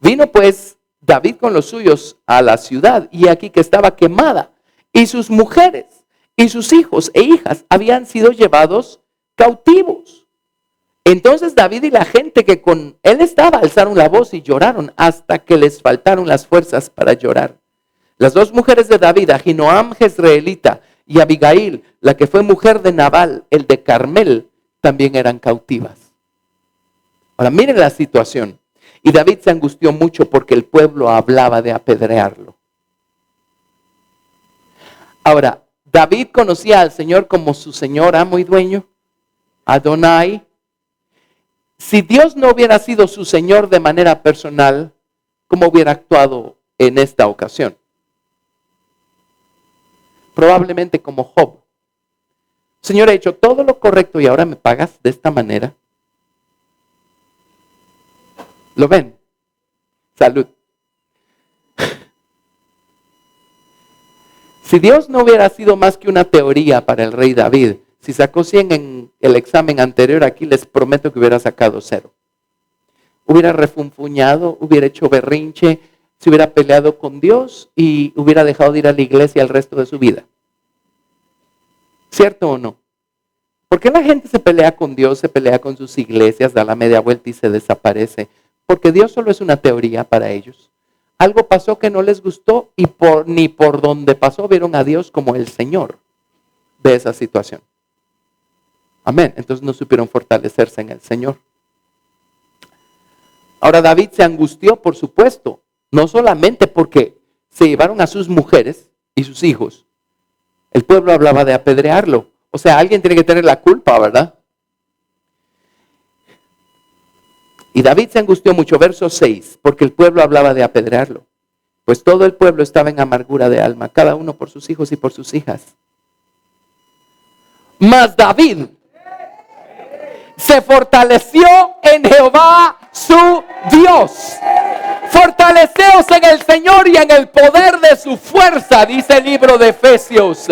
Vino pues David con los suyos a la ciudad, y aquí que estaba quemada, y sus mujeres y sus hijos e hijas habían sido llevados cautivos. Entonces David y la gente que con él estaba alzaron la voz y lloraron hasta que les faltaron las fuerzas para llorar. Las dos mujeres de David, Ahinoam jezreelita y Abigail, la que fue mujer de Nabal, el de Carmel, también eran cautivas. Ahora miren la situación. Y David se angustió mucho porque el pueblo hablaba de apedrearlo. Ahora, David conocía al Señor como su Señor, amo y dueño, Adonai. Si Dios no hubiera sido su Señor de manera personal, ¿cómo hubiera actuado en esta ocasión? Probablemente como Job. Señor, he hecho todo lo correcto y ahora me pagas de esta manera. ¿Lo ven? Salud. Si Dios no hubiera sido más que una teoría para el rey David, si sacó 100 en el examen anterior, aquí les prometo que hubiera sacado 0. Hubiera refunfuñado, hubiera hecho berrinche, se hubiera peleado con Dios y hubiera dejado de ir a la iglesia el resto de su vida. ¿Cierto o no? ¿Por qué la gente se pelea con Dios, se pelea con sus iglesias, da la media vuelta y se desaparece? Porque Dios solo es una teoría para ellos. Algo pasó que no les gustó y ni por donde pasó vieron a Dios como el Señor de esa situación. Amén. Entonces no supieron fortalecerse en el Señor. Ahora David se angustió, por supuesto, no solamente porque se llevaron a sus mujeres y sus hijos. El pueblo hablaba de apedrearlo. O sea, alguien tiene que tener la culpa, ¿verdad? Y David se angustió mucho, verso 6, porque el pueblo hablaba de apedrearlo. Pues todo el pueblo estaba en amargura de alma, cada uno por sus hijos y por sus hijas. Mas David se fortaleció en Jehová su Dios. Fortaleceos en el Señor y en el poder de su fuerza, dice el libro de Efesios.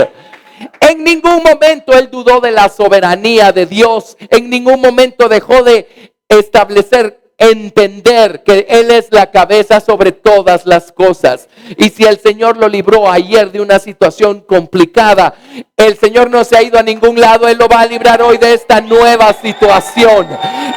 En ningún momento él dudó de la soberanía de Dios. En ningún momento dejó de entender que Él es la cabeza sobre todas las cosas. Y si el Señor lo libró ayer de una situación complicada, el Señor no se ha ido a ningún lado. Él lo va a librar hoy de esta nueva situación.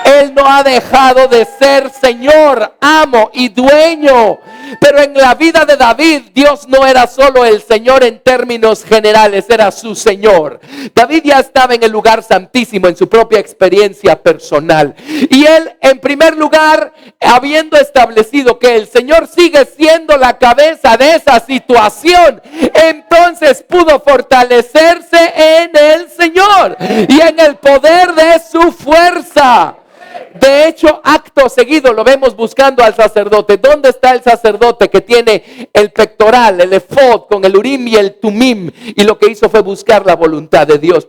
Él no ha dejado de ser Señor, amo y dueño. Pero en la vida de David, Dios no era solo el Señor en términos generales, era su Señor. David ya estaba en el lugar santísimo en su propia experiencia personal. Y él, en primer lugar, habiendo establecido que el Señor sigue siendo la cabeza de esa situación, entonces pudo fortalecerse en el Señor y en el poder de su fuerza. De hecho, acto seguido lo vemos buscando al sacerdote. ¿Dónde está el sacerdote que tiene el pectoral, el efod con el urim y el tumim? Y lo que hizo fue buscar la voluntad de Dios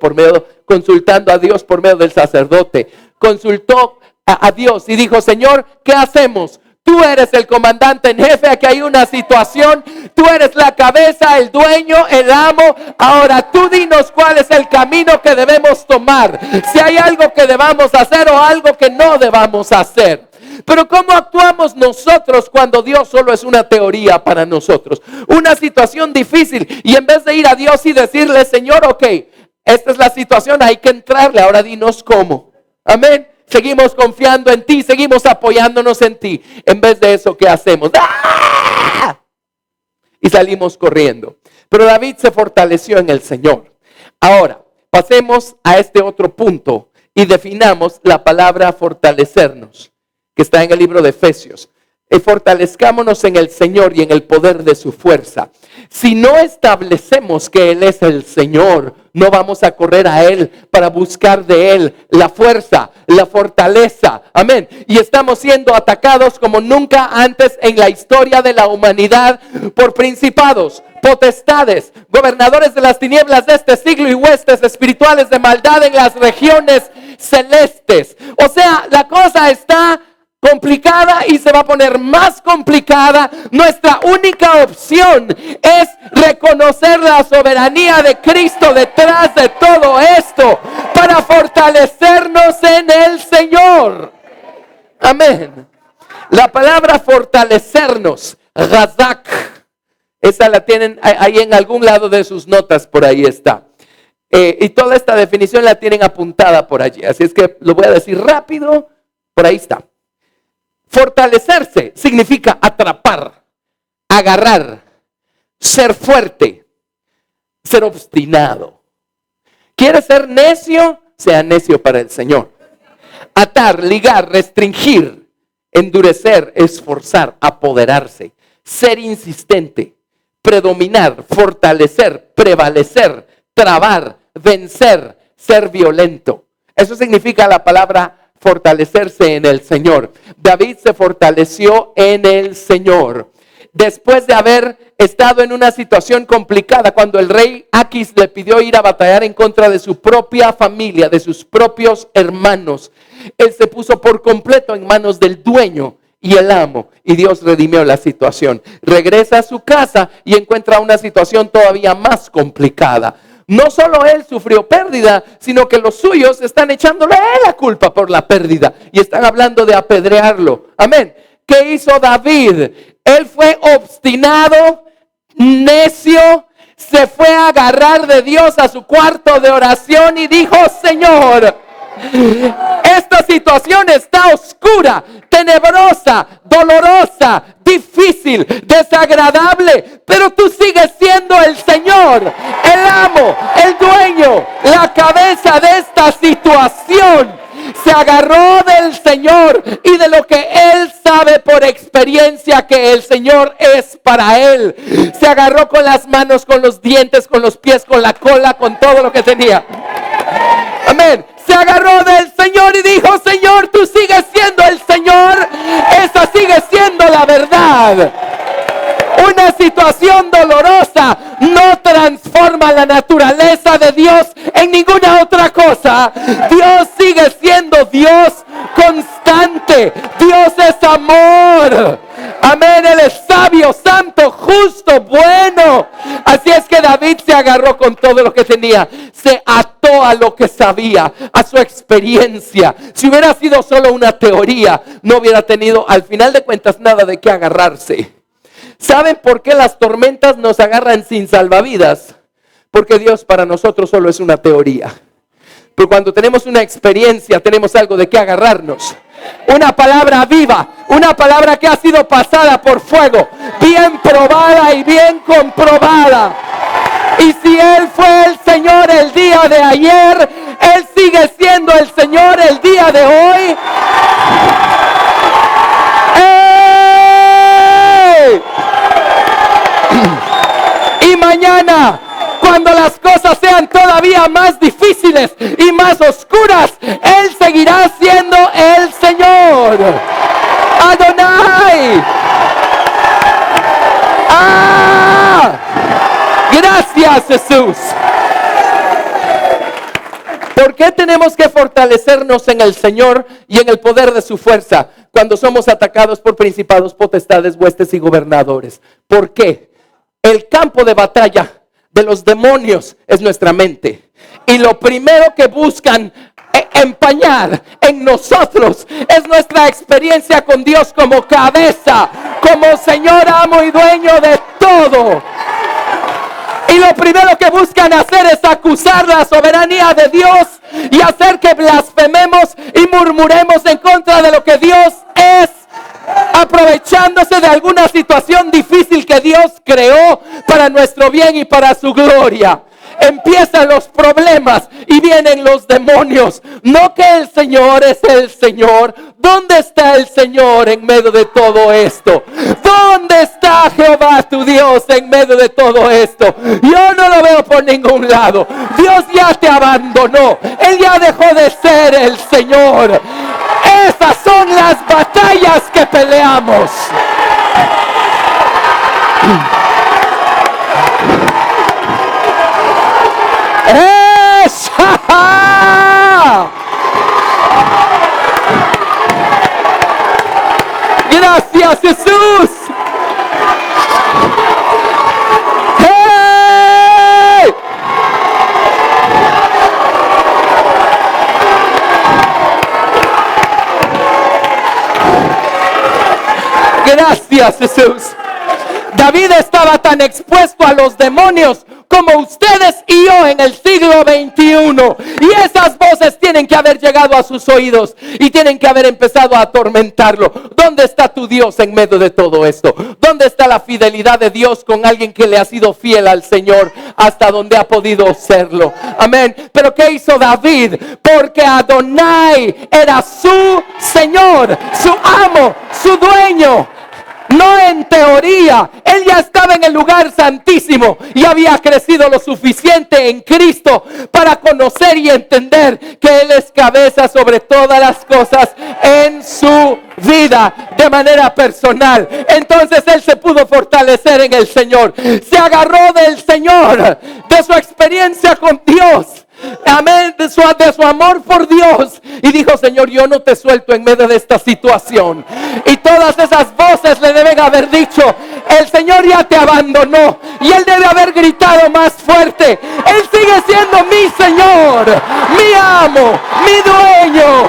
consultando a Dios por medio del sacerdote. Consultó a Dios y dijo: Señor, ¿qué hacemos? Tú eres el comandante en jefe, aquí hay una situación, tú eres la cabeza, el dueño, el amo. Ahora tú dinos cuál es el camino que debemos tomar, si hay algo que debamos hacer o algo que no debamos hacer. Pero ¿cómo actuamos nosotros cuando Dios solo es una teoría para nosotros? Una situación difícil, y en vez de ir a Dios y decirle: Señor, ok, esta es la situación, hay que entrarle, ahora dinos cómo. Amén. Seguimos confiando en ti, seguimos apoyándonos en ti. En vez de eso, ¿qué hacemos? ¡Ah! Y salimos corriendo. Pero David se fortaleció en el Señor. Ahora, pasemos a este otro punto y definamos la palabra fortalecernos, que está en el libro de Efesios. Fortalezcámonos en el Señor y en el poder de su fuerza. Si no establecemos que Él es el Señor, no vamos a correr a Él para buscar de Él la fuerza, la fortaleza. Amén. Y estamos siendo atacados como nunca antes en la historia de la humanidad por principados, potestades, gobernadores de las tinieblas de este siglo y huestes espirituales de maldad en las regiones celestes. O sea, la cosa está complicada y se va a poner más complicada. Nuestra única opción es reconocer la soberanía de Cristo detrás de todo esto para fortalecernos en el Señor. Amén. La palabra fortalecernos, Razak, esa la tienen ahí en algún lado de sus notas, por ahí está. Y toda esta definición la tienen apuntada por allí. Así es que lo voy a decir rápido. Por ahí está. Fortalecerse significa atrapar, agarrar, ser fuerte, ser obstinado. ¿Quieres ser necio? Sea necio para el Señor. Atar, ligar, restringir, endurecer, esforzar, apoderarse, ser insistente, predominar, fortalecer, prevalecer, trabar, vencer, ser violento. Eso significa la palabra fortalecerse en el Señor. David se fortaleció en el Señor. Después de haber estado en una situación complicada, cuando el rey Aquis le pidió ir a batallar en contra de su propia familia, de sus propios hermanos, él se puso por completo en manos del dueño y el amo, y Dios redimió la situación. Regresa a su casa y encuentra una situación todavía más complicada. No solo él sufrió pérdida, sino que los suyos están echándole a él la culpa por la pérdida y están hablando de apedrearlo. Amén. ¿Qué hizo David? Él fue obstinado, necio, se fue a agarrar de Dios a su cuarto de oración y dijo: Señor, esta situación está oscura, tenebrosa, dolorosa, difícil, desagradable, pero tú sigues siendo el Señor, el amo, el dueño, la cabeza de esta situación. Se agarró del Señor y de lo que él sabe por experiencia que el Señor es para él. Se agarró con las manos, con los dientes, con los pies, con la cola, con todo lo que tenía. Amén. Se agarró del Señor y dijo: Señor, tú sigues siendo el Señor. Esa sigue siendo la verdad. Una situación dolorosa no transforma la naturaleza de Dios en ninguna otra cosa. Dios sigue siendo Dios constante. Dios es amor. Amén. Él es sabio, santo, justo, bueno. Así es que David se agarró con todo lo que tenía. Se ató a lo que sabía, a su experiencia. Si hubiera sido solo una teoría, no hubiera tenido al final de cuentas nada de qué agarrarse. ¿Saben por qué las tormentas nos agarran sin salvavidas? Porque Dios para nosotros solo es una teoría. Pero cuando tenemos una experiencia, tenemos algo de qué agarrarnos. Una palabra viva, una palabra que ha sido pasada por fuego, bien probada y bien comprobada. Y si Él fue el Señor el día de ayer, Él sigue siendo el Señor el día de hoy. Y mañana, cuando las cosas sean todavía más difíciles y más oscuras, Él seguirá siendo el Señor. Adonai. Gracias, Jesús. ¿Por qué tenemos que fortalecernos en el Señor y en el poder de su fuerza cuando somos atacados por principados, potestades, huestes y gobernadores? ¿Por qué? El campo de batalla de los demonios es nuestra mente. Y lo primero que buscan empañar en nosotros es nuestra experiencia con Dios como cabeza, como Señor, amo y dueño de todo. Y lo primero que buscan hacer es acusar la soberanía de Dios y hacer que blasfememos y murmuremos en contra de lo que Dios es, aprovechándose de alguna situación difícil que Dios creó para nuestro bien y para su gloria. Empiezan los problemas y vienen los demonios. No que el Señor es el Señor. ¿Dónde está el Señor en medio de todo esto? ¿Dónde está Jehová tu Dios en medio de todo esto? Yo no lo veo por ningún lado. Dios ya te abandonó. Él ya dejó de ser el Señor. Esas son las batallas que peleamos. Gracias, Jesús. ¡Hey! Gracias, Jesús. David estaba tan expuesto a los demonios como ustedes y yo en el siglo XXI. Y esas voces tienen que haber llegado a sus oídos y tienen que haber empezado a atormentarlo. ¿Dónde está tu Dios en medio de todo esto? ¿Dónde está la fidelidad de Dios con alguien que le ha sido fiel al Señor hasta donde ha podido serlo? Amén. Pero ¿qué hizo David? Porque Adonai era su Señor, su amo, su dueño. No en teoría, él ya estaba en el lugar santísimo y había crecido lo suficiente en Cristo para conocer y entender que Él es cabeza sobre todas las cosas en su vida de manera personal. Entonces él se pudo fortalecer en el Señor, se agarró del Señor, de su experiencia con Dios. Amén, de su amor por Dios, y dijo: Señor, yo no te suelto en medio de esta situación. Y todas esas voces le deben haber dicho: el Señor ya te abandonó. Y él debe haber gritado más fuerte: Él sigue siendo mi Señor, mi amo, mi dueño.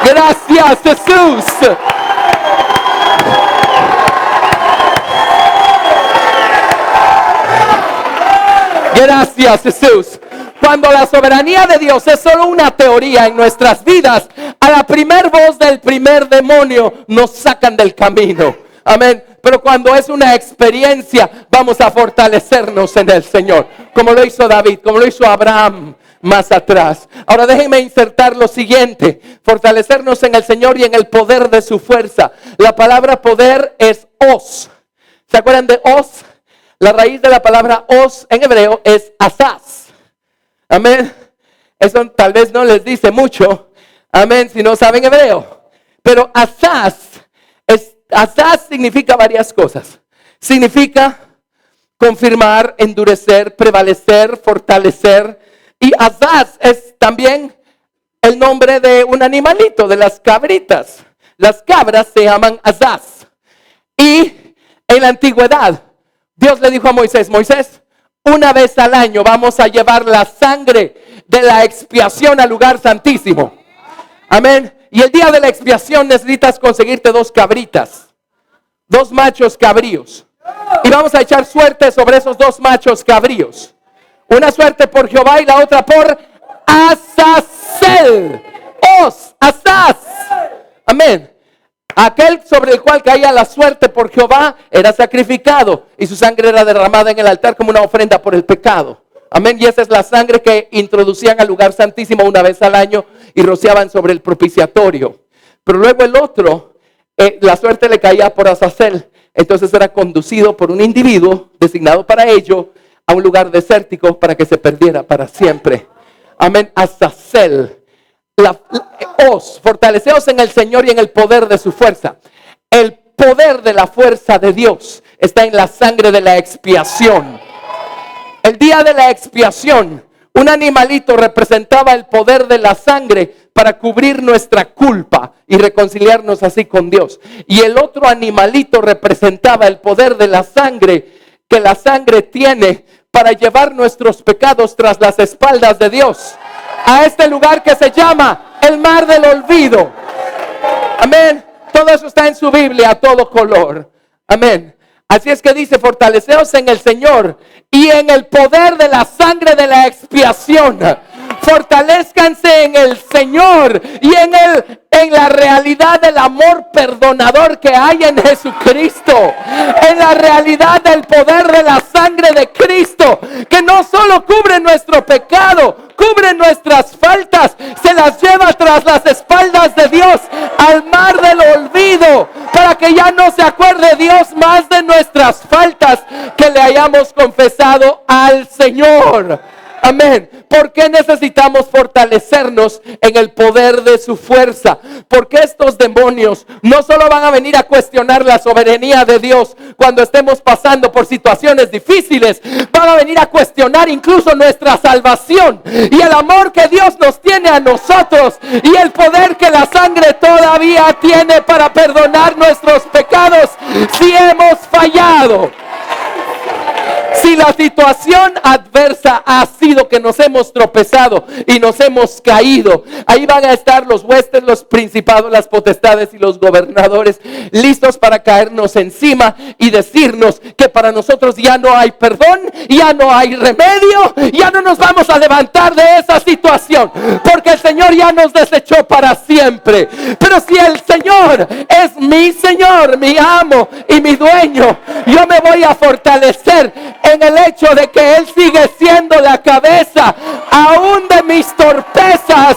Gracias, Jesús. Gracias, Jesús. Cuando la soberanía de Dios es solo una teoría en nuestras vidas, a la primer voz del primer demonio nos sacan del camino. Amén. Pero cuando es una experiencia, vamos a fortalecernos en el Señor, como lo hizo David, como lo hizo Abraham más atrás. Ahora déjenme insertar lo siguiente: fortalecernos en el Señor y en el poder de su fuerza. La palabra poder es os. ¿Se acuerdan de os? La raíz de la palabra os en hebreo es asaz. Amén. Eso tal vez no les dice mucho. Amén, si no saben hebreo. Pero asaz significa varias cosas. Significa confirmar, endurecer, prevalecer, fortalecer. Y asaz es también el nombre de un animalito, de las cabritas. Las cabras se llaman asaz. Y en la antigüedad, Dios le dijo a Moisés: Moisés, una vez al año vamos a llevar la sangre de la expiación al lugar santísimo. Amén. Y el día de la expiación necesitas conseguirte 2 cabritas, 2 machos cabríos. Y vamos a echar suerte sobre esos 2 machos cabríos. Una suerte por Jehová y la otra por Azazel. Asaz. Amén. Aquel sobre el cual caía la suerte por Jehová era sacrificado y su sangre era derramada en el altar como una ofrenda por el pecado. Amén. Y esa es la sangre que introducían al lugar santísimo una vez al año y rociaban sobre el propiciatorio. Pero luego el otro, la suerte le caía por Azazel. Entonces era conducido por un individuo designado para ello a un lugar desértico para que se perdiera para siempre. Amén. Azazel. Fortaleceos en el Señor y en el poder de su fuerza. El poder de la fuerza de Dios está en la sangre de la expiación. El día de la expiación, un animalito representaba el poder de la sangre para cubrir nuestra culpa y reconciliarnos así con Dios. Y el otro animalito representaba el poder de la sangre que la sangre tiene para llevar nuestros pecados tras las espaldas de Dios a este lugar que se llama el mar del olvido. Amén. Todo eso está en su Biblia a todo color. Amén. Así es que dice: fortaleceos en el Señor y en el poder de la sangre de la expiación. Fortalezcanse en el Señor y en la realidad del amor perdonador que hay en Jesucristo, en la realidad del poder de la sangre de Cristo, que no solo cubre nuestro pecado, cubre nuestras faltas, se las lleva tras las espaldas de Dios al mar del olvido, para que ya no se acuerde Dios más de nuestras faltas que le hayamos confesado al Señor. Amén. ¿Por qué necesitamos fortalecernos en el poder de su fuerza? Porque estos demonios no solo van a venir a cuestionar la soberanía de Dios cuando estemos pasando por situaciones difíciles, van a venir a cuestionar incluso nuestra salvación y el amor que Dios nos tiene a nosotros y el poder que la sangre todavía tiene para perdonar nuestros pecados si hemos fallado. Si Si la situación adversa ha sido que nos hemos tropezado y nos hemos caído, ahí van a estar los huestes, los principados, las potestades y los gobernadores listos para caernos encima y decirnos que para nosotros ya no hay perdón, ya no hay remedio, ya no nos vamos a levantar de esa situación, porque el Señor ya nos desechó para siempre. Pero si el Señor es mi Señor, mi amo y mi dueño, yo me voy a fortalecer en el hecho de que Él sigue siendo la cabeza aún de mis torpezas.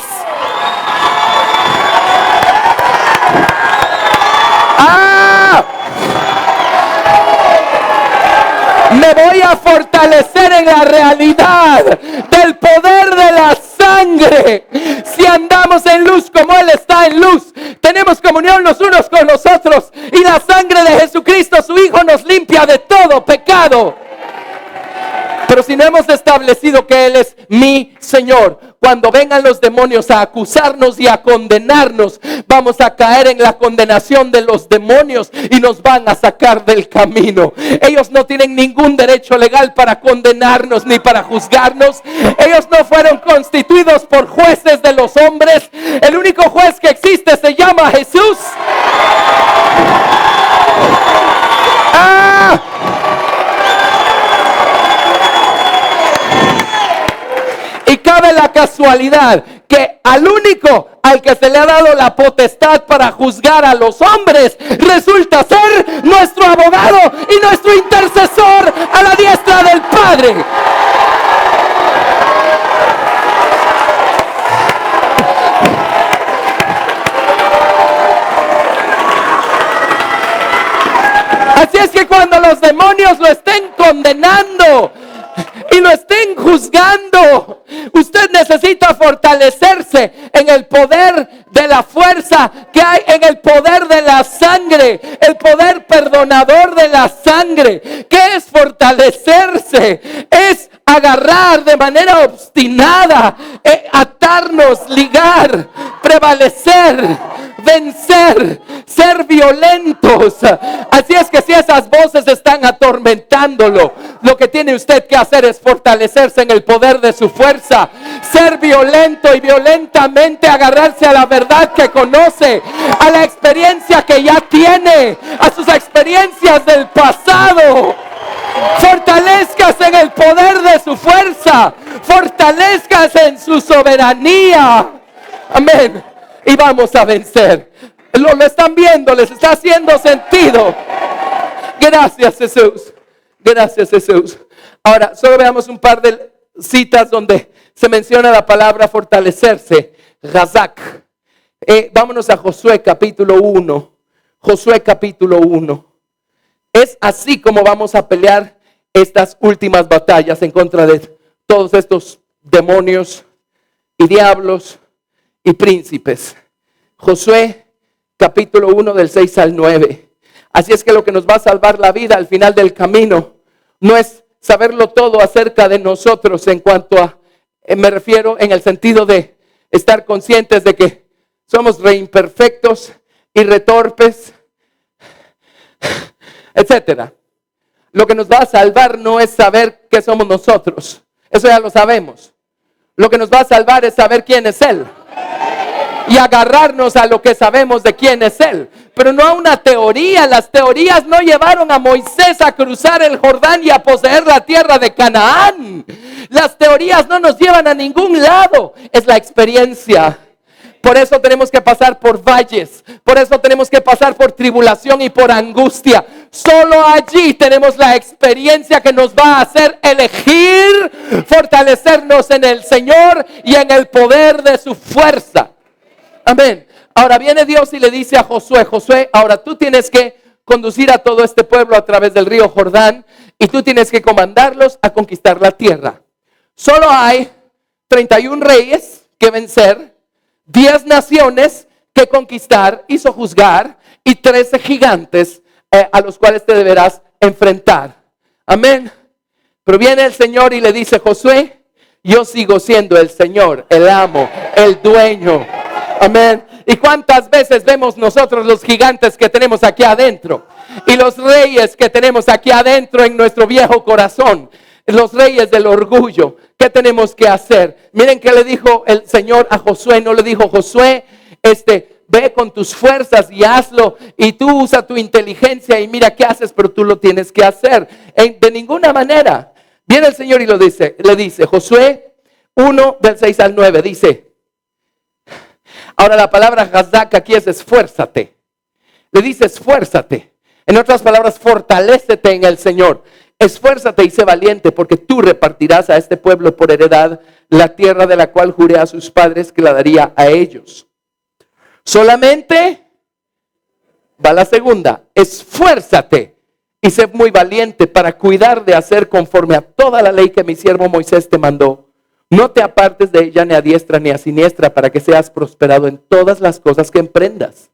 Me voy a fortalecer en la realidad del poder de la sangre. Si andamos en luz como Él está en luz, tenemos comunión los unos con los otros, y la sangre de Jesucristo, su Hijo, nos limpia de todo pecado. Pero si no hemos establecido que Él es mi Señor, cuando vengan los demonios a acusarnos y a condenarnos, vamos a caer en la condenación de los demonios y nos van a sacar del camino. Ellos no tienen ningún derecho legal para condenarnos ni para juzgarnos. Ellos no fueron constituidos por jueces de los hombres. El único juez que existe se llama Jesús. Y cabe la casualidad que al único al que se le ha dado la potestad para juzgar a los hombres resulta ser nuestro abogado y nuestro intercesor a la diestra del Padre. Así es que cuando los demonios lo estén condenando y lo estén juzgando, usted necesita fortalecerse en el poder de la fuerza que hay en el poder de la sangre, el poder perdonador de la sangre. ¿Qué es fortalecerse? Es agarrar de manera obstinada, atarnos, ligar, prevalecer, vencer, ser violentos. Así es que si esas voces están atormentándolo, lo que tiene usted que hacer es fortalecerse en el poder de su fuerza, ser violento y violentamente agarrarse a la verdad que conoce, a la experiencia que ya tiene, a sus experiencias del pasado. Fortalezcas en el poder de su fuerza, fortalezcas en su soberanía. Amén. Y vamos a vencer. Lo están viendo, les está haciendo sentido. Gracias, Jesús. Gracias, Jesús. Ahora, solo veamos un par de citas donde se menciona la palabra fortalecerse. Razak. Vámonos a Josué capítulo 1. Josué capítulo 1. Es así como vamos a pelear estas últimas batallas en contra de todos estos demonios y diablos y príncipes. Josué capítulo 1 del 6 al 9. Así es que lo que nos va a salvar la vida al final del camino no es saberlo todo acerca de nosotros en cuanto a, me refiero en el sentido de estar conscientes de que somos reimperfectos y retorpes, etcétera. Lo que nos va a salvar no es saber qué somos nosotros. Eso ya lo sabemos. Lo que nos va a salvar es saber quién es Él. Y agarrarnos a lo que sabemos de quién es Él. Pero no a una teoría. Las teorías no llevaron a Moisés a cruzar el Jordán y a poseer la tierra de Canaán. Las teorías no nos llevan a ningún lado. Es la experiencia. Por eso tenemos que pasar por valles. Por eso tenemos que pasar por tribulación y por angustia. Solo allí tenemos la experiencia que nos va a hacer elegir fortalecernos en el Señor y en el poder de su fuerza. Amén. Ahora viene Dios y le dice a Josué: Josué, ahora tú tienes que conducir a todo este pueblo a través del río Jordán y tú tienes que comandarlos a conquistar la tierra. Solo hay 31 reyes que vencer, 10 naciones que conquistar y sojuzgar y 13 gigantes a los cuales te deberás enfrentar. Amén. Pero viene el Señor y le dice: Josué, yo sigo siendo el Señor, el amo, el dueño. Amén. ¿Y cuántas veces vemos nosotros los gigantes que tenemos aquí adentro? Y los reyes que tenemos aquí adentro en nuestro viejo corazón. Los reyes del orgullo. ¿Qué tenemos que hacer? Miren que le dijo el Señor a Josué. No le dijo, Josué, ve con tus fuerzas y hazlo. Y tú usa tu inteligencia y mira qué haces, pero tú lo tienes que hacer. De ninguna manera. Viene el Señor y le dice, Josué 1 del 6 al 9, dice. Ahora la palabra hazak aquí es esfuérzate. Le dice esfuérzate. En otras palabras, fortalécete en el Señor. Esfuérzate y sé valiente, porque tú repartirás a este pueblo por heredad la tierra de la cual juré a sus padres que la daría a ellos. Solamente, va la segunda, esfuérzate y sé muy valiente para cuidar de hacer conforme a toda la ley que mi siervo Moisés te mandó. No te apartes de ella ni a diestra ni a siniestra, para que seas prosperado en todas las cosas que emprendas.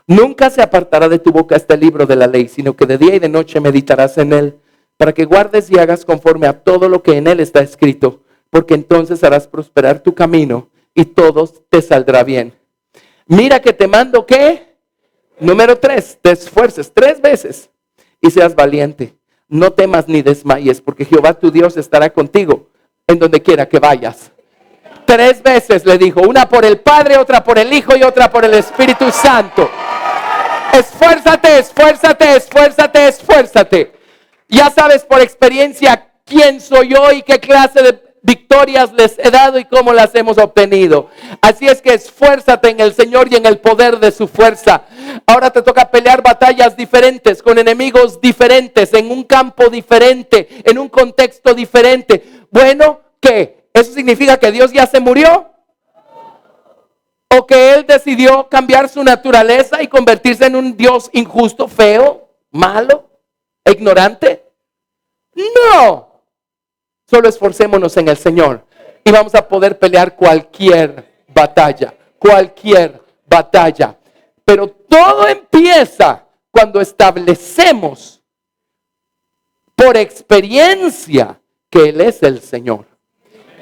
Nunca se apartará de tu boca este libro de la ley, sino que de día y de noche meditarás en él, para que guardes y hagas conforme a todo lo que en él está escrito, porque entonces harás prosperar tu camino y todo te saldrá bien. Mira que te mando, ¿qué? Número 3, te esfuerces 3 veces y seas valiente. No temas ni desmayes, porque Jehová tu Dios estará contigo en donde quiera que vayas. 3 veces le dijo, una por el Padre, otra por el Hijo y otra por el Espíritu Santo. Esfuérzate, esfuérzate, esfuérzate, esfuérzate. Ya sabes por experiencia quién soy yo y qué clase de victorias les he dado y cómo las hemos obtenido. Así es que esfuérzate en el Señor y en el poder de su fuerza. Ahora te toca pelear batallas diferentes, con enemigos diferentes, en un campo diferente, en un contexto diferente. Bueno, ¿qué? ¿Eso significa que Dios ya se murió? ¿O que Él decidió cambiar su naturaleza y convertirse en un Dios injusto, feo, malo, ignorante? No. Solo esforcémonos en el Señor y vamos a poder pelear cualquier batalla. Pero todo empieza cuando establecemos por experiencia que Él es el Señor.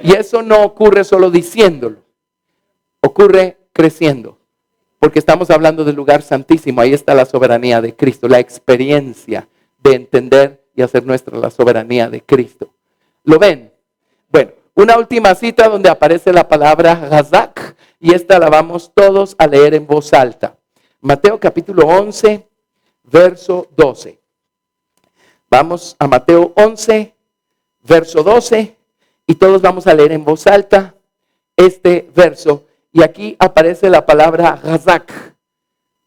Y eso no ocurre solo diciéndolo, ocurre creciendo. Porque estamos hablando del lugar santísimo, ahí está la soberanía de Cristo, la experiencia de entender y hacer nuestra la soberanía de Cristo. ¿Lo ven? Bueno, una última cita donde aparece la palabra hazak, y esta la vamos todos a leer en voz alta. Mateo capítulo 11, verso 12. Vamos a Mateo 11, verso 12, y todos vamos a leer en voz alta este verso. Y aquí aparece la palabra hazak.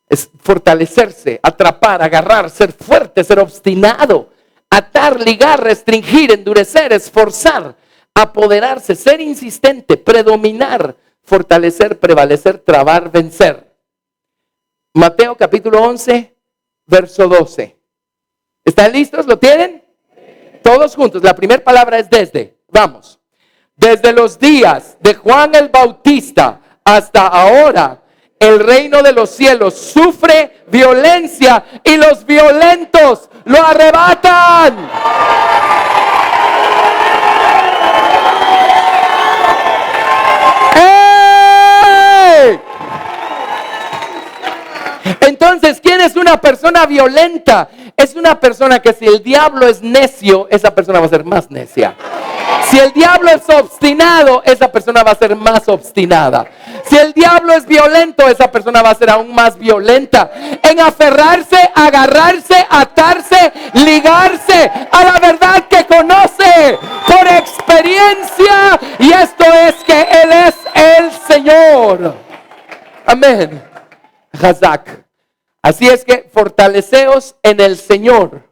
Es fortalecerse, atrapar, agarrar, ser fuerte, ser obstinado, atar, ligar, restringir, endurecer, esforzar, apoderarse, ser insistente, predominar, fortalecer, prevalecer, trabar, vencer. Mateo capítulo 11, verso 12. ¿Están listos? ¿Lo tienen? Todos juntos. La primera palabra es desde. Vamos. Desde los días de Juan el Bautista hasta ahora, el reino de los cielos sufre violencia y los violentos lo arrebatan. ¡Ey! Entonces, ¿quién es una persona violenta? Es una persona que si el diablo es necio, esa persona va a ser más necia. Si el diablo es obstinado, esa persona va a ser más obstinada. Si el diablo es violento, esa persona va a ser aún más violenta. En aferrarse, agarrarse, atarse, ligarse a la verdad que conoce por experiencia. Y esto es que Él es el Señor. Amén. Hazak. Así es que fortaleceos en el Señor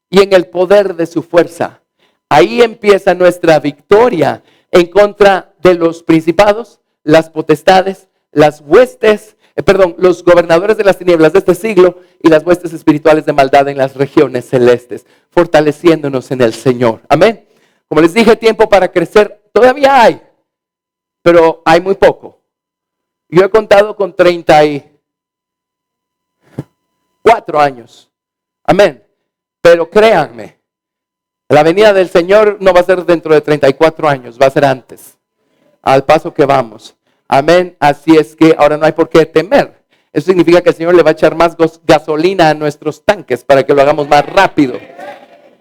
y en el poder de su fuerza. Ahí empieza nuestra victoria en contra de los principados, las potestades, las huestes, los gobernadores de las tinieblas de este siglo y las huestes espirituales de maldad en las regiones celestes, fortaleciéndonos en el Señor. Amén. Como les dije, tiempo para crecer todavía hay, pero hay muy poco. Yo he contado con 34 años. Amén. Pero créanme, la venida del Señor no va a ser dentro de 34 años, va a ser antes, al paso que vamos. Amén. Así es que ahora no hay por qué temer. Eso significa que el Señor le va a echar más gasolina a nuestros tanques para que lo hagamos más rápido.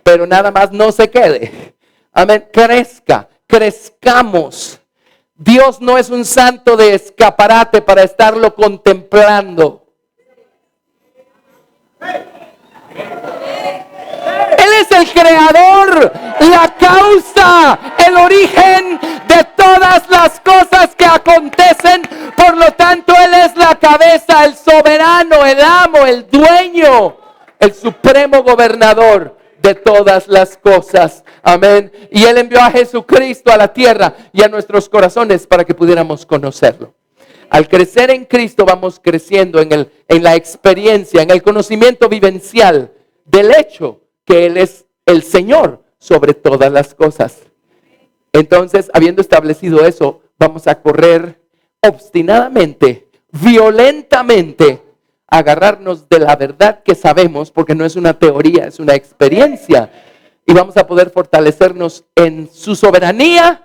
Pero nada más no se quede. Amén. Crezcamos. Dios no es un santo de escaparate para estarlo contemplando. Él es el creador, la causa, el origen de todas las cosas que acontecen. Por lo tanto, Él es la cabeza, el soberano, el amo, el dueño, el supremo gobernador de todas las cosas. Amén. Y Él envió a Jesucristo a la tierra y a nuestros corazones para que pudiéramos conocerlo. Al crecer en Cristo vamos creciendo en la experiencia, en el conocimiento vivencial del hecho que Él es el Señor sobre todas las cosas. Entonces, habiendo establecido eso, vamos a correr obstinadamente, violentamente, a agarrarnos de la verdad que sabemos, porque no es una teoría, es una experiencia. Y vamos a poder fortalecernos en su soberanía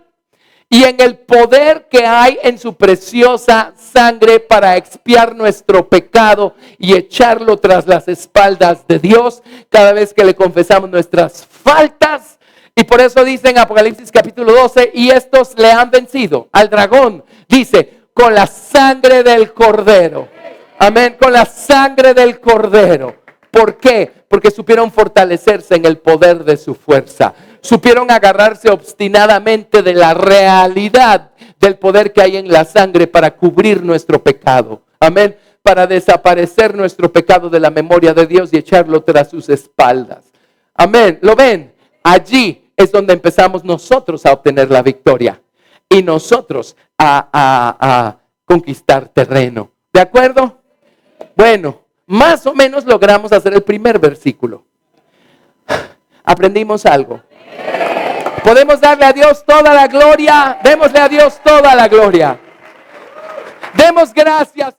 y en el poder que hay en su preciosa sangre para expiar nuestro pecado y echarlo tras las espaldas de Dios cada vez que le confesamos nuestras faltas. Y por eso dice en Apocalipsis capítulo 12, y estos le han vencido al dragón, dice, con la sangre del Cordero. Amén, con la sangre del Cordero. ¿Por qué? Porque supieron fortalecerse en el poder de su fuerza. Supieron agarrarse obstinadamente de la realidad del poder que hay en la sangre para cubrir nuestro pecado. Amén. Para desaparecer nuestro pecado de la memoria de Dios y echarlo tras sus espaldas. Amén. ¿Lo ven? Allí es donde empezamos nosotros a obtener la victoria. Y nosotros a conquistar terreno. ¿De acuerdo? Bueno, más o menos logramos hacer el primer versículo. Aprendimos algo. Podemos darle a Dios toda la gloria. Démosle a Dios toda la gloria. Demos gracias.